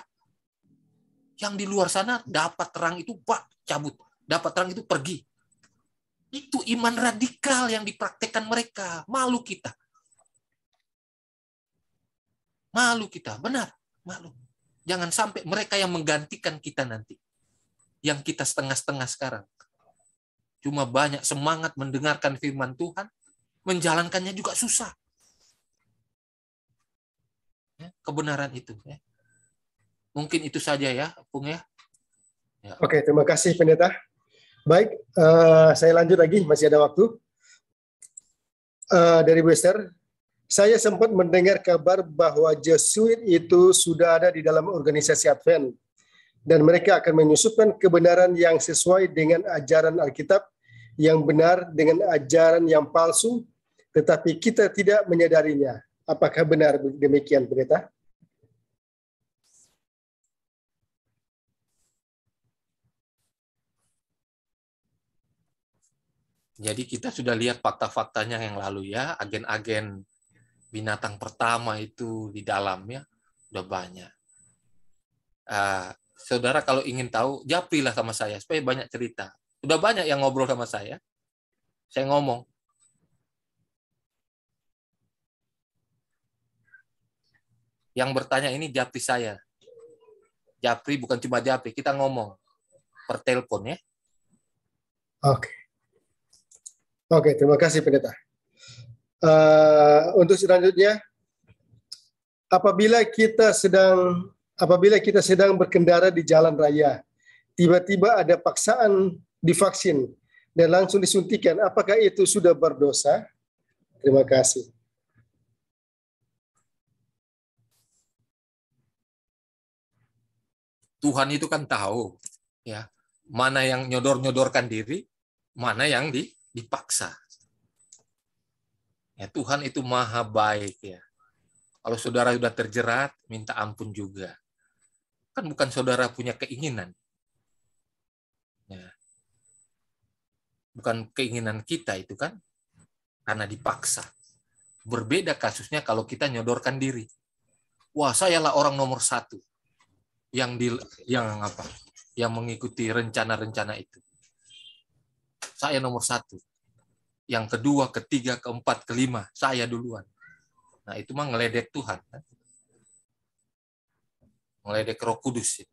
Yang di luar sana dapat terang itu, Pak, cabut. Dapat terang itu pergi. Itu iman radikal yang dipraktekkan mereka. Malu kita. Malu kita, benar. Malu. Jangan sampai mereka yang menggantikan kita nanti. Yang kita setengah-setengah sekarang. Cuma banyak semangat mendengarkan firman Tuhan, menjalankannya juga susah. Kebenaran itu. Mungkin itu saja ya, Pung ya. Ya. Oke, terima kasih Pendeta. Baik, saya lanjut lagi, masih ada waktu. Dari Bu Esther, saya sempat mendengar kabar bahwa Jesuit itu sudah ada di dalam organisasi Advent, dan mereka akan menyusupkan kebenaran yang sesuai dengan ajaran Alkitab yang benar dengan ajaran yang palsu, tetapi kita tidak menyadarinya. Apakah benar demikian, Pendeta? Jadi kita sudah lihat fakta-faktanya yang lalu ya, agen-agen binatang pertama itu di dalamnya udah banyak. Saudara kalau ingin tahu, japrilah sama saya supaya banyak cerita. Udah banyak yang ngobrol sama saya ngomong. Yang bertanya ini japri saya. Japri bukan cuma japri, kita ngomong per telepon ya. Oke. Oke, terima kasih Pendeta. Untuk selanjutnya, apabila kita sedang berkendara di jalan raya, tiba-tiba ada paksaan divaksin dan langsung disuntikan, apakah itu sudah berdosa? Terima kasih. Tuhan itu kan tahu ya, mana yang nyodor-nyodorkan diri, mana yang dipaksa. Ya, Tuhan itu maha baik ya. Kalau saudara sudah terjerat, minta ampun juga. Kan bukan saudara punya keinginan. Ya. Bukan keinginan kita itu kan, karena dipaksa. Berbeda kasusnya kalau kita nyodorkan diri. Wah, sayalah orang nomor 1 yang mengikuti rencana-rencana itu. Saya nomor 1. Yang kedua, ketiga, keempat, kelima, saya duluan. Nah, itu mah ngeledek Tuhan. Kan? Ngeledek Roh Kudus.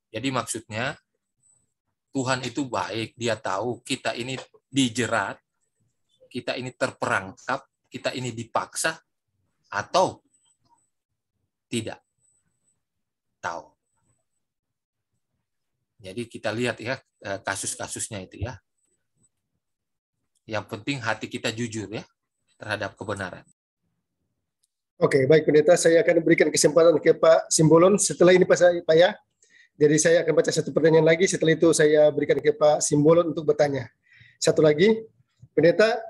Jadi maksudnya, Tuhan itu baik. Dia tahu kita ini dijerat, kita ini terperangkap, kita ini dipaksa, atau tidak tahu. Jadi kita lihat ya kasus-kasusnya itu ya. Yang penting hati kita jujur ya terhadap kebenaran. Oke, baik Pendeta, saya akan berikan kesempatan ke Pak Simbolon setelah ini Pak ya. Jadi saya akan baca satu pertanyaan lagi, setelah itu saya berikan ke Pak Simbolon untuk bertanya. Satu lagi, Pendeta,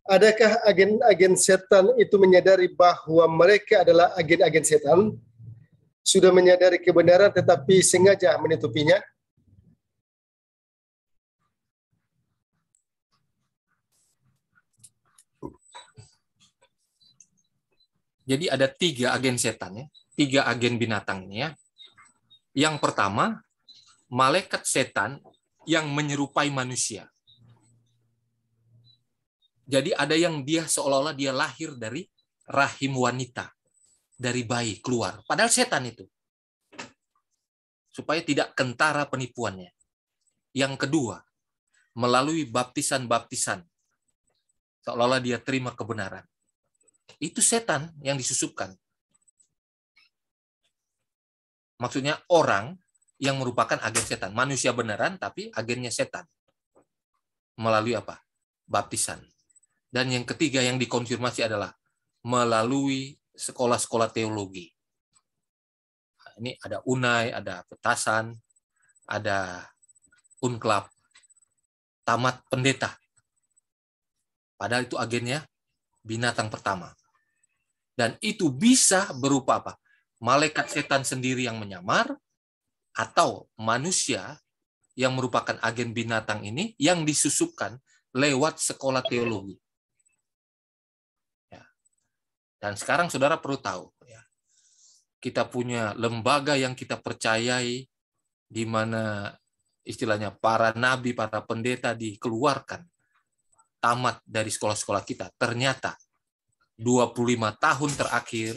adakah agen-agen setan itu menyadari bahwa mereka adalah agen-agen setan, sudah menyadari kebenaran tetapi sengaja menutupinya? Jadi ada 3 agen setan ya, 3 agen binatang ini ya. Yang pertama, malaikat setan yang menyerupai manusia. Jadi ada yang dia seolah-olah dia lahir dari rahim wanita, dari bayi keluar. Padahal setan itu. Supaya tidak kentara penipuannya. Yang kedua, melalui baptisan-baptisan. Seolah-olah dia terima kebenaran. Itu setan yang disusupkan. Maksudnya orang yang merupakan agen setan. Manusia beneran, tapi agennya setan. Melalui apa? Baptisan. Dan yang ketiga yang dikonfirmasi adalah melalui sekolah-sekolah teologi. Ini ada UNAI, ada petasan, ada UNCLAP, tamat pendeta. Padahal itu agennya binatang pertama. Dan itu bisa berupa apa? Malaikat setan sendiri yang menyamar, atau manusia yang merupakan agen binatang ini yang disusupkan lewat sekolah teologi. Ya. Dan sekarang saudara perlu tahu, ya, kita punya lembaga yang kita percayai, di mana istilahnya para nabi, para pendeta dikeluarkan, tamat dari sekolah-sekolah kita. Ternyata 25 tahun terakhir,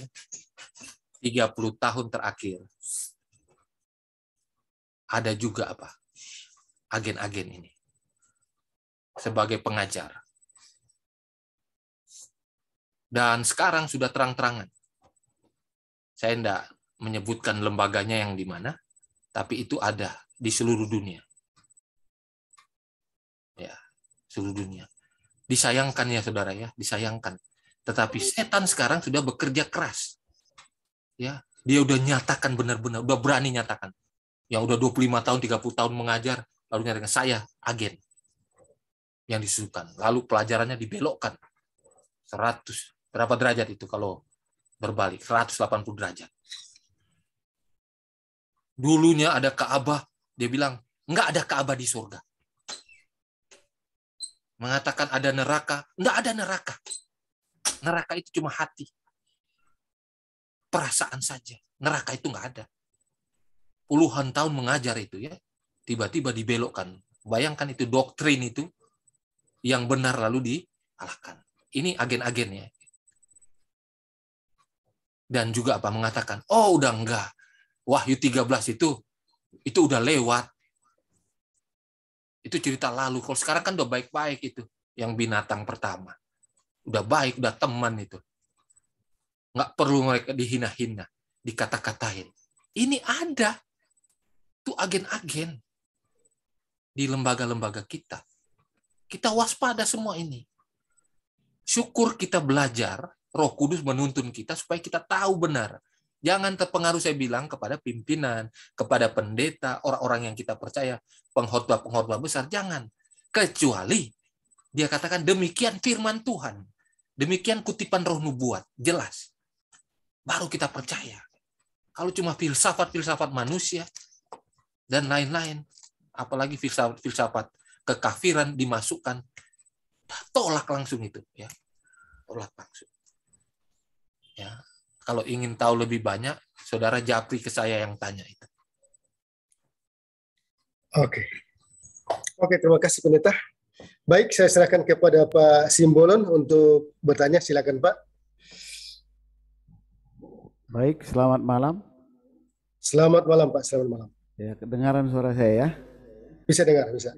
30 tahun terakhir, ada juga apa? Agen-agen ini sebagai pengajar. Dan sekarang sudah terang-terangan. Saya tidak menyebutkan lembaganya yang di mana, tapi itu ada di seluruh dunia. Ya, seluruh dunia. Disayangkan ya saudara ya, disayangkan. Tetapi setan sekarang sudah bekerja keras. Ya, dia udah nyatakan benar-benar, udah berani nyatakan. Yang udah 25 tahun, 30 tahun mengajar, lalu nyatakan saya agen yang disusukan. Lalu pelajarannya dibelokkan. 100, berapa derajat itu kalau berbalik? 180 derajat. Dulunya ada Ka'bah, dia bilang, enggak ada Ka'bah di surga. Mengatakan ada neraka, enggak ada neraka. Neraka itu cuma hati. Perasaan saja. Neraka itu enggak ada. Puluhan tahun mengajar itu ya, tiba-tiba dibelokkan. Bayangkan itu doktrin itu yang benar lalu dialahkan. Ini agen-agennya. Dan juga apa mengatakan, oh udah enggak. Wahyu 13 itu udah lewat. Itu cerita lalu. Kalau sekarang kan udah baik-baik itu. Yang binatang pertama. Udah baik, udah teman itu. Nggak perlu mereka dihina-hina. Dikata-katain. Ini ada. Itu agen-agen. Di lembaga-lembaga kita. Kita waspada semua ini. Syukur kita belajar. Roh Kudus menuntun kita supaya kita tahu benar. Jangan terpengaruh saya bilang kepada pimpinan, kepada pendeta, orang-orang yang kita percaya, pengkhotbah-pengkhotbah besar, jangan. Kecuali dia katakan demikian firman Tuhan. Demikian kutipan roh nubuat, jelas. Baru kita percaya. Kalau cuma filsafat-filsafat manusia dan lain-lain, apalagi filsafat kekafiran dimasukkan, tolak langsung itu, ya. Tolak langsung. Ya. Kalau ingin tahu lebih banyak, saudara japri ke saya yang tanya itu. Oke. Oke, terima kasih pendeta. Baik, saya serahkan kepada Pak Simbolon untuk bertanya. Silakan Pak. Baik, selamat malam. Selamat malam Pak, selamat malam. Ya, kedengaran suara saya ya? Bisa dengar, bisa.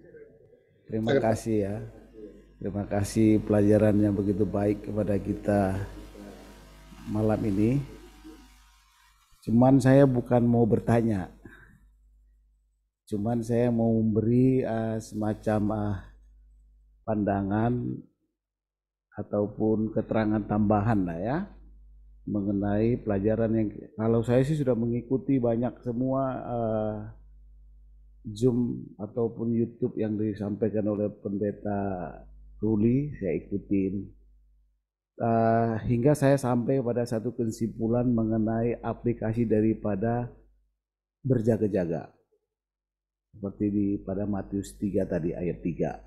Terima kasih ya. Terima kasih pelajaran yang begitu baik kepada kita malam ini. Cuman saya bukan mau bertanya. Cuman saya mau memberi semacam pandangan ataupun keterangan tambahan lah ya. Mengenai pelajaran yang kalau saya sih sudah mengikuti banyak semua Zoom ataupun YouTube yang disampaikan oleh pendeta Ruli, saya ikutin. Hingga saya sampai pada satu kesimpulan mengenai aplikasi daripada berjaga-jaga. Seperti pada Matius 3 tadi, ayat 3.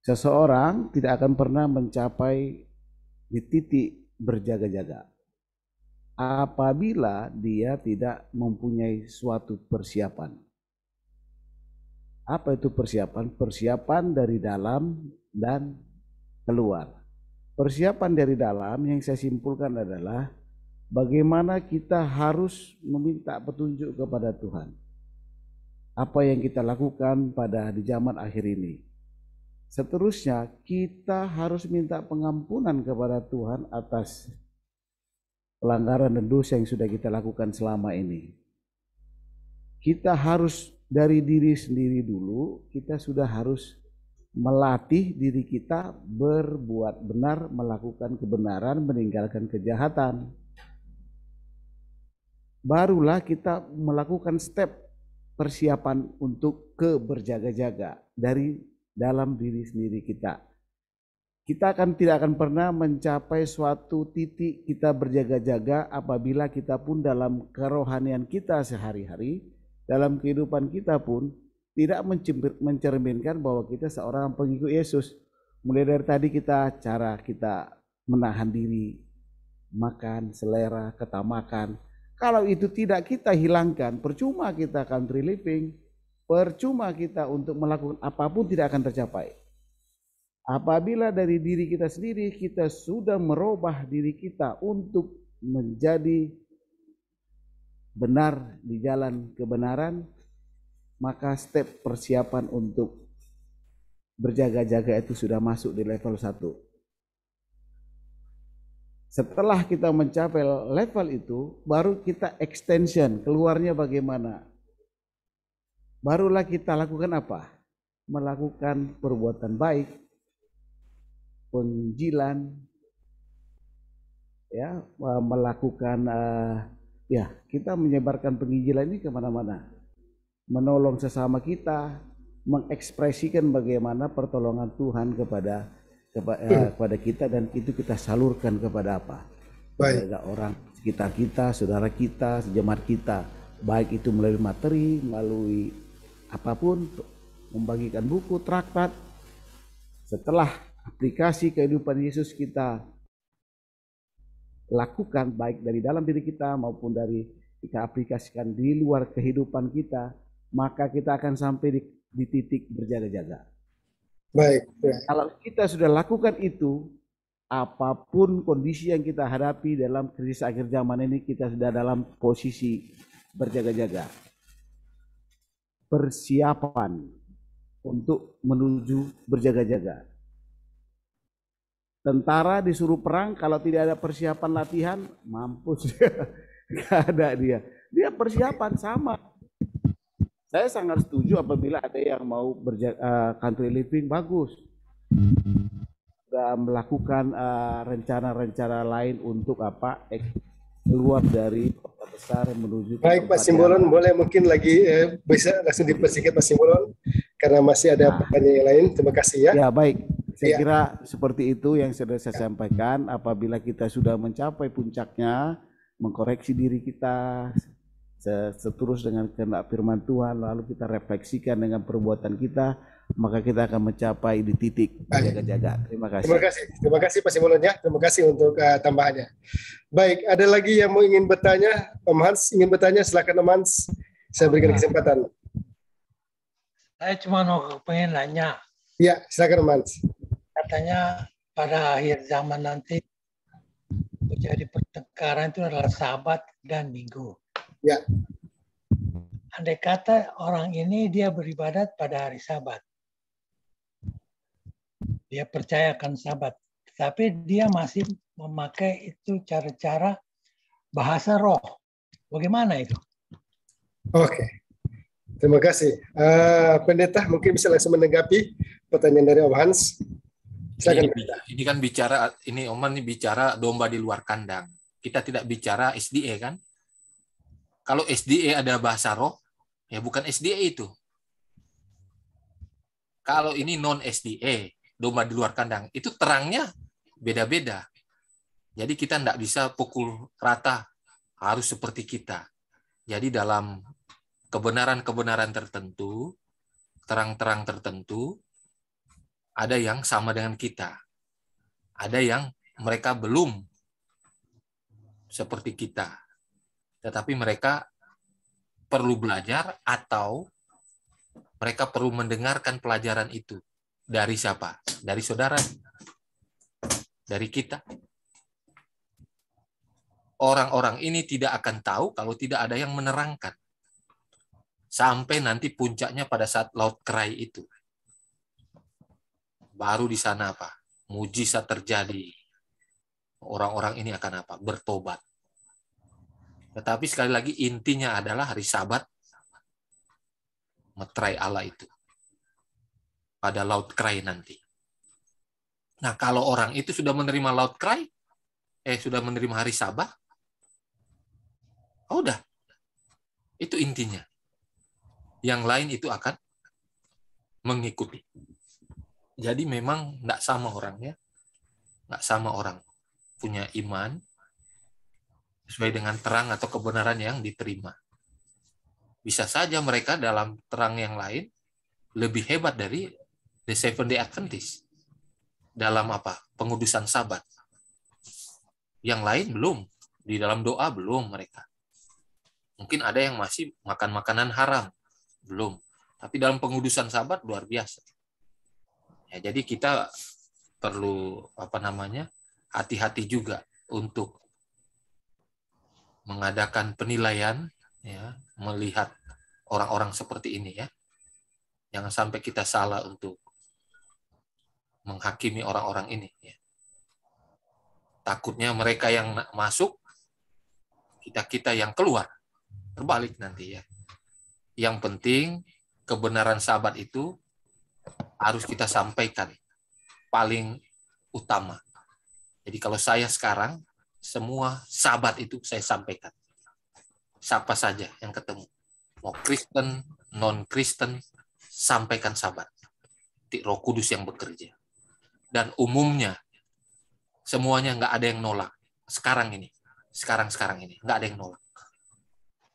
Seseorang tidak akan pernah mencapai di titik berjaga-jaga apabila dia tidak mempunyai suatu persiapan. Apa itu persiapan? Persiapan dari dalam dan keluar. Persiapan dari dalam yang saya simpulkan adalah bagaimana kita harus meminta petunjuk kepada Tuhan. Apa yang kita lakukan di zaman akhir ini. Seterusnya kita harus minta pengampunan kepada Tuhan atas pelanggaran dan dosa yang sudah kita lakukan selama ini. Kita harus dari diri sendiri dulu, kita sudah harus melatih diri kita berbuat benar, melakukan kebenaran, meninggalkan kejahatan. Barulah kita melakukan step persiapan untuk berjaga-jaga dari dalam diri sendiri kita. Kita tidak akan pernah mencapai suatu titik kita berjaga-jaga apabila kita pun dalam kerohanian kita sehari-hari, dalam kehidupan kita pun tidak mencerminkan bahwa kita seorang pengikut Yesus. Mulai dari tadi cara kita menahan diri, makan, selera, ketamakan. Kalau itu tidak kita hilangkan, percuma kita country living, percuma kita untuk melakukan apapun tidak akan tercapai. Apabila dari diri kita sendiri kita sudah merubah diri kita untuk menjadi benar di jalan kebenaran, maka step persiapan untuk berjaga-jaga itu sudah masuk di level 1. Setelah kita mencapai level itu, baru kita extension, keluarnya bagaimana? barulah kita lakukan apa? Melakukan perbuatan baik, penginjilan, ya, melakukan ya, kita menyebarkan penginjilan ini kemana-mana, menolong sesama kita, mengekspresikan bagaimana pertolongan Tuhan kepada kita, dan itu kita salurkan kepada apa? Kepada orang sekitar kita, saudara kita, sejemaat kita, baik itu melalui materi, melalui apapun, membagikan buku, traktat. Setelah aplikasi kehidupan Yesus kita lakukan, baik dari dalam diri kita maupun dari kita aplikasikan di luar kehidupan kita, maka kita akan sampai di titik berjaga-jaga. Baik. Kalau kita sudah lakukan itu, apapun kondisi yang kita hadapi dalam krisis akhir zaman ini, kita sudah dalam posisi berjaga-jaga. Persiapan untuk menuju berjaga-jaga. Tentara disuruh perang, kalau tidak ada persiapan latihan, mampus. Nggak ada dia. Dia persiapan sama. Saya sangat setuju apabila ada yang mau country living, bagus. Sudah melakukan rencana-rencana lain untuk apa? Keluar dari kota besar menuju. Baik Pak Simbolon, boleh mungkin lagi bisa langsung dipersingkat Pak Simbolon karena masih ada pertanyaan yang lain. Terima kasih ya. Ya baik, saya kira seperti itu yang sudah saya sampaikan. Apabila kita sudah mencapai puncaknya, mengkoreksi diri kita seterus dengan kehendak firman Tuhan, lalu kita refleksikan dengan perbuatan kita, maka kita akan mencapai di titik berjaga-jaga. Terima kasih. Terima kasih Pak Simbolon ya. Terima kasih untuk tambahannya. Baik, ada lagi yang mau ingin bertanya? Om Hans ingin bertanya, silakan Om Hans. Saya berikan kesempatan. Saya cuma pengen nanya. Ya, silakan Om Hans. Katanya pada akhir zaman nanti menjadi pertengkaran itu adalah Sabat dan Minggu. Ya. Andai kata orang ini dia beribadat pada hari Sabat, dia percaya akan Sabat, tapi dia masih memakai itu cara-cara bahasa roh. Bagaimana itu? Oke. Terima kasih. Pendeta mungkin bisa langsung menanggapi pertanyaan dari Om Hans. Silakan. Ini kan bicara, ini Om ini bicara domba di luar kandang. Kita tidak bicara SDA kan? Kalau SDA ada bahasa roh, ya bukan SDA itu. Kalau ini non SDA, domba di luar kandang, itu terangnya beda-beda. Jadi kita tidak bisa pukul rata, harus seperti kita. Jadi dalam kebenaran-kebenaran tertentu, terang-terang tertentu, ada yang sama dengan kita. Ada yang mereka belum seperti kita. Tetapi mereka perlu belajar atau mereka perlu mendengarkan pelajaran itu. Dari siapa? Dari saudara. Dari kita. Orang-orang ini tidak akan tahu kalau tidak ada yang menerangkan. Sampai nanti puncaknya pada saat Laut Kerai itu. Baru di sana apa? Mujizat terjadi. Orang-orang ini akan apa? Bertobat. Tetapi sekali lagi intinya adalah hari Sabat, meterai Allah itu. Pada Laut Kerai nanti. Nah kalau orang itu sudah menerima Laut Kerai, sudah menerima hari Sabat, udah. Itu intinya. Yang lain itu akan mengikuti. Jadi memang tidak sama orangnya. Tidak sama orang punya iman, sesuai dengan terang atau kebenaran yang diterima. Bisa saja mereka dalam terang yang lain lebih hebat dari The Seventh Day Adventist dalam apa? Pengudusan Sabat. Yang lain belum, di dalam doa belum mereka. Mungkin ada yang masih makan makanan haram, belum. Tapi dalam pengudusan Sabat luar biasa. Ya, jadi kita perlu hati-hati juga untuk mengadakan penilaian, ya, melihat orang-orang seperti ini ya. Jangan sampai kita salah untuk menghakimi orang-orang ini. Ya. Takutnya mereka yang masuk, kita yang keluar. Terbalik nanti ya. Yang penting kebenaran sahabat itu harus kita sampaikan paling utama. Jadi kalau saya sekarang, semua sahabat itu saya sampaikan. Siapa saja yang ketemu. Mau Kristen, non-Kristen, sampaikan sahabat. Roh Kudus yang bekerja. Dan umumnya, semuanya nggak ada yang nolak. Sekarang ini, nggak ada yang nolak.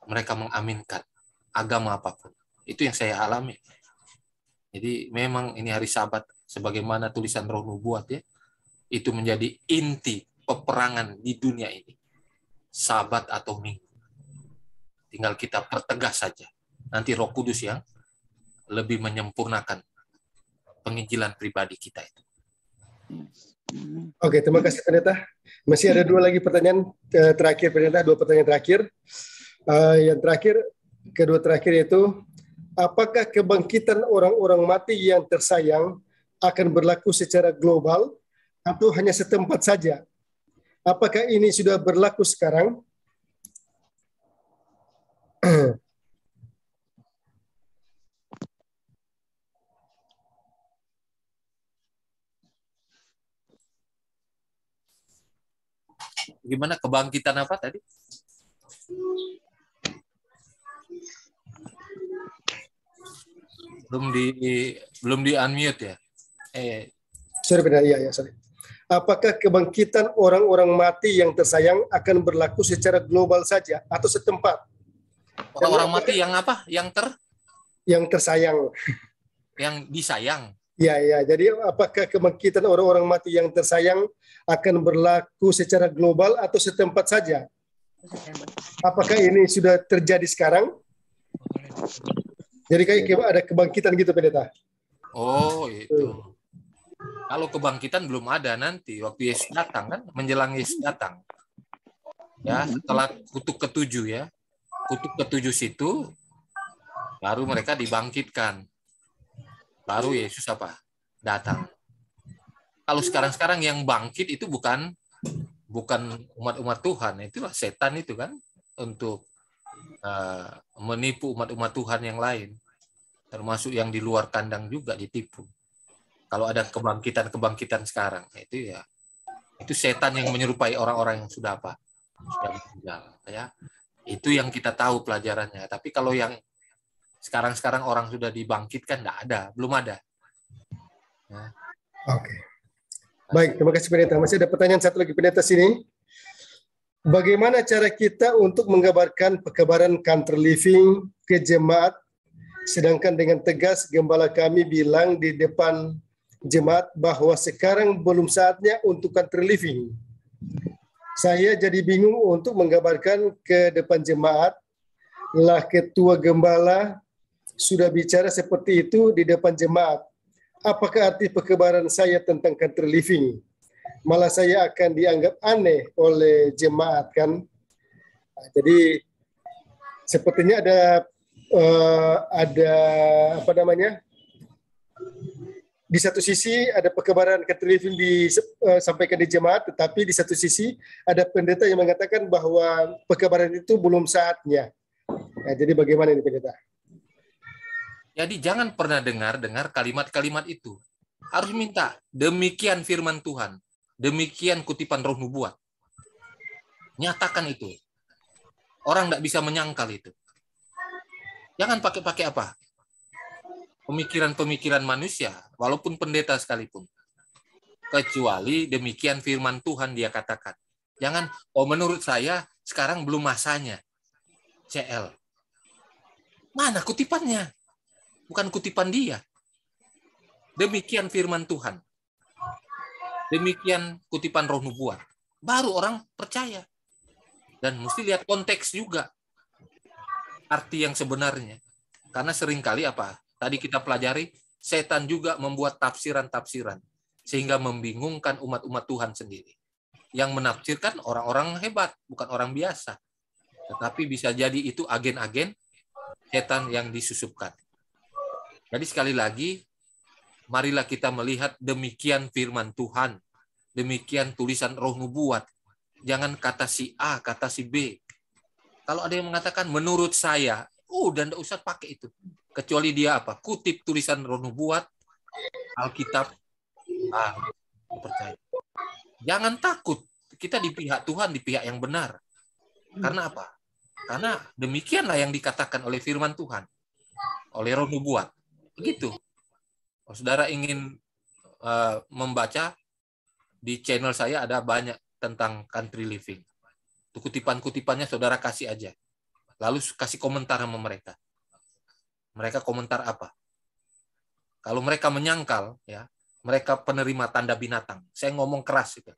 Mereka mengaminkan agama apapun. Itu yang saya alami. Jadi memang ini hari Sabat, sebagaimana tulisan Roh Nubuat ya, itu menjadi inti peperangan di dunia ini. Sabat atau Minggu. Tinggal kita pertegas saja. Nanti Roh Kudus yang lebih menyempurnakan penginjilan pribadi kita itu. Oke, terima kasih Pendeta. Masih ada 2 lagi pertanyaan terakhir Pendeta, 2 pertanyaan terakhir. Yang terakhir, kedua terakhir yaitu, apakah kebangkitan orang-orang mati yang tersayang akan berlaku secara global atau hanya setempat saja? Apakah ini sudah berlaku sekarang? Gimana kebangkitan apa tadi? Belum di unmute ya? Sorry, benar, iya, sorry. Apakah kebangkitan orang-orang mati yang tersayang akan berlaku secara global saja atau setempat? Orang-orang mati yang apa? Yang tersayang. Yang disayang. Ya. Jadi apakah kebangkitan orang-orang mati yang tersayang akan berlaku secara global atau setempat saja? Apakah ini sudah terjadi sekarang? Jadi kayak ada kebangkitan gitu, Pendeta. Oh, itu. Kalau kebangkitan belum ada nanti waktu Yesus datang kan, menjelang Yesus datang. Ya, setelah kutuk ke-7 ya. Kutuk ke-7 situ baru mereka dibangkitkan. Baru Yesus datang. Kalau sekarang yang bangkit itu bukan umat-umat Tuhan, itulah setan itu kan, untuk menipu umat-umat Tuhan yang lain, termasuk yang di luar kandang juga ditipu. Kalau ada kebangkitan sekarang, itu setan yang menyerupai orang-orang yang sudah meninggal, ya. Itu yang kita tahu pelajarannya. Tapi kalau yang sekarang orang sudah dibangkitkan, belum ada. Ya. Oke. Baik, terima kasih Pendeta. Masih ada pertanyaan satu lagi Pendeta sini. Bagaimana cara kita untuk mengabarkan pekabaran Country Living ke jemaat, sedangkan dengan tegas gembala kami bilang di depan jemaat bahwa sekarang belum saatnya untuk Country Living. Saya jadi bingung untuk mengabarkan ke depan jemaat. Lah ketua gembala sudah bicara seperti itu di depan jemaat. Apakah arti pekabaran saya tentang Country Living? Malah saya akan dianggap aneh oleh jemaat kan. Jadi sepertinya ada di satu sisi ada pekabaran Country Living disampaikan di jemaat, tetapi di satu sisi ada pendeta yang mengatakan bahwa pekabaran itu belum saatnya. Nah, jadi bagaimana ini Pendeta? Jadi jangan pernah dengar kalimat-kalimat itu. Harus minta, demikian firman Tuhan, demikian kutipan Roh Nubuat. Nyatakan itu. Orang tidak bisa menyangkal itu. Jangan pakai apa? Pemikiran-pemikiran manusia, walaupun pendeta sekalipun. Kecuali demikian firman Tuhan dia katakan. Jangan, menurut saya sekarang belum masanya. CL. Mana kutipannya? Bukan kutipan dia. Demikian firman Tuhan. Demikian kutipan Roh Nubuat. Baru orang percaya. Dan mesti lihat konteks juga. Arti yang sebenarnya. Karena seringkali tadi kita pelajari, setan juga membuat tafsiran-tafsiran. Sehingga membingungkan umat-umat Tuhan sendiri. Yang menafsirkan orang-orang hebat, bukan orang biasa. Tetapi bisa jadi itu agen-agen setan yang disusupkan. Jadi sekali lagi, marilah kita melihat demikian firman Tuhan. Demikian tulisan Roh Nubuat. Jangan kata si A, kata si B. Kalau ada yang mengatakan menurut saya, dan tidak usah pakai itu. kecuali dia apa? Kutip tulisan roh nubuat, Alkitab, percaya. Jangan takut. Kita di pihak Tuhan, di pihak yang benar. Karena apa? Karena demikianlah yang dikatakan oleh firman Tuhan, oleh roh nubuat. Begitu. Kalau saudara ingin membaca, di channel saya ada banyak tentang country living. Itu kutipan-kutipannya saudara kasih aja. Lalu kasih komentar sama mereka. Mereka komentar apa? Kalau mereka menyangkal, ya, mereka penerima tanda binatang. Saya ngomong keras itu.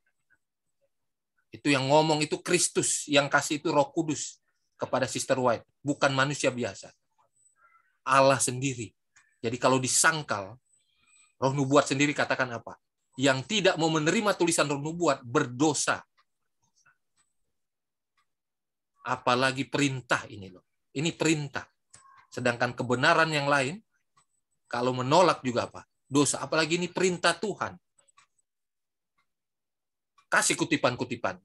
Itu yang ngomong itu Kristus, yang kasih itu Roh Kudus kepada Sister White, bukan manusia biasa. Allah sendiri. Jadi kalau disangkal, roh nubuat sendiri katakan apa? Yang tidak mau menerima tulisan roh nubuat berdosa. Apalagi perintah ini loh. Ini perintah. Sedangkan kebenaran yang lain, kalau menolak juga apa? Dosa. Apalagi ini perintah Tuhan. Kasih kutipan-kutipan.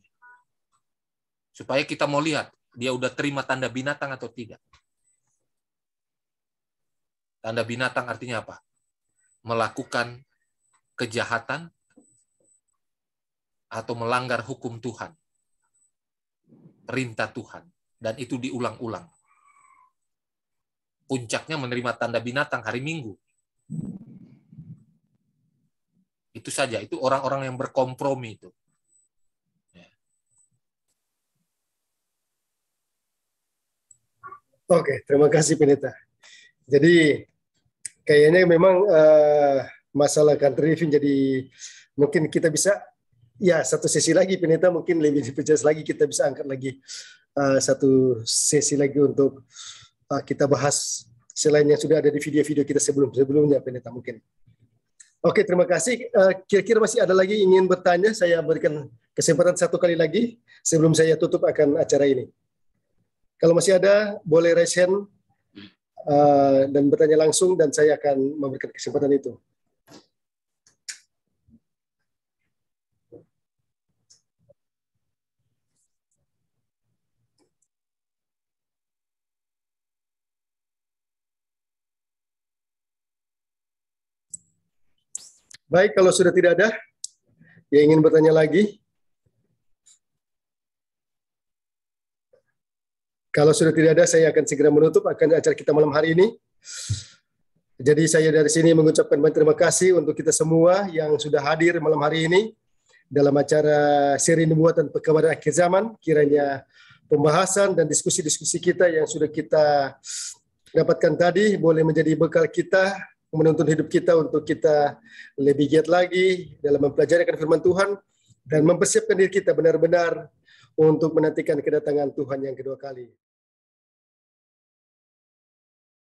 Supaya kita mau lihat, dia udah terima tanda binatang atau tidak. Tanda binatang artinya apa? Melakukan kejahatan atau melanggar hukum Tuhan. Perintah Tuhan. Dan itu diulang-ulang. Puncaknya menerima tanda binatang hari Minggu. Itu saja. Itu orang-orang yang berkompromi itu. Oke, terima kasih Pendeta. Jadi kayaknya memang masalah country living jadi mungkin kita bisa ya satu sesi lagi Pendeta, mungkin lebih diperjelas lagi, kita bisa angkat lagi satu sesi lagi untuk kita bahas selain yang sudah ada di video-video kita sebelumnya Pendeta mungkin. Oke, terima kasih. Kira-kira masih ada lagi ingin bertanya? Saya berikan kesempatan satu kali lagi sebelum saya tutup akan acara ini. Kalau masih ada, boleh raise hand dan bertanya langsung, dan saya akan memberikan kesempatan itu. Baik, kalau sudah tidak ada yang ingin bertanya lagi, kalau sudah tidak ada, saya akan segera menutup acara kita malam hari ini. Jadi saya dari sini mengucapkan banyak terima kasih untuk kita semua yang sudah hadir malam hari ini dalam acara seri nubuat dan pekabaran akhir zaman. Kiranya pembahasan dan diskusi-diskusi kita yang sudah kita dapatkan tadi boleh menjadi bekal kita, menuntun hidup kita untuk kita lebih giat lagi dalam mempelajari firman Tuhan dan mempersiapkan diri kita benar-benar untuk menantikan kedatangan Tuhan yang kedua kali.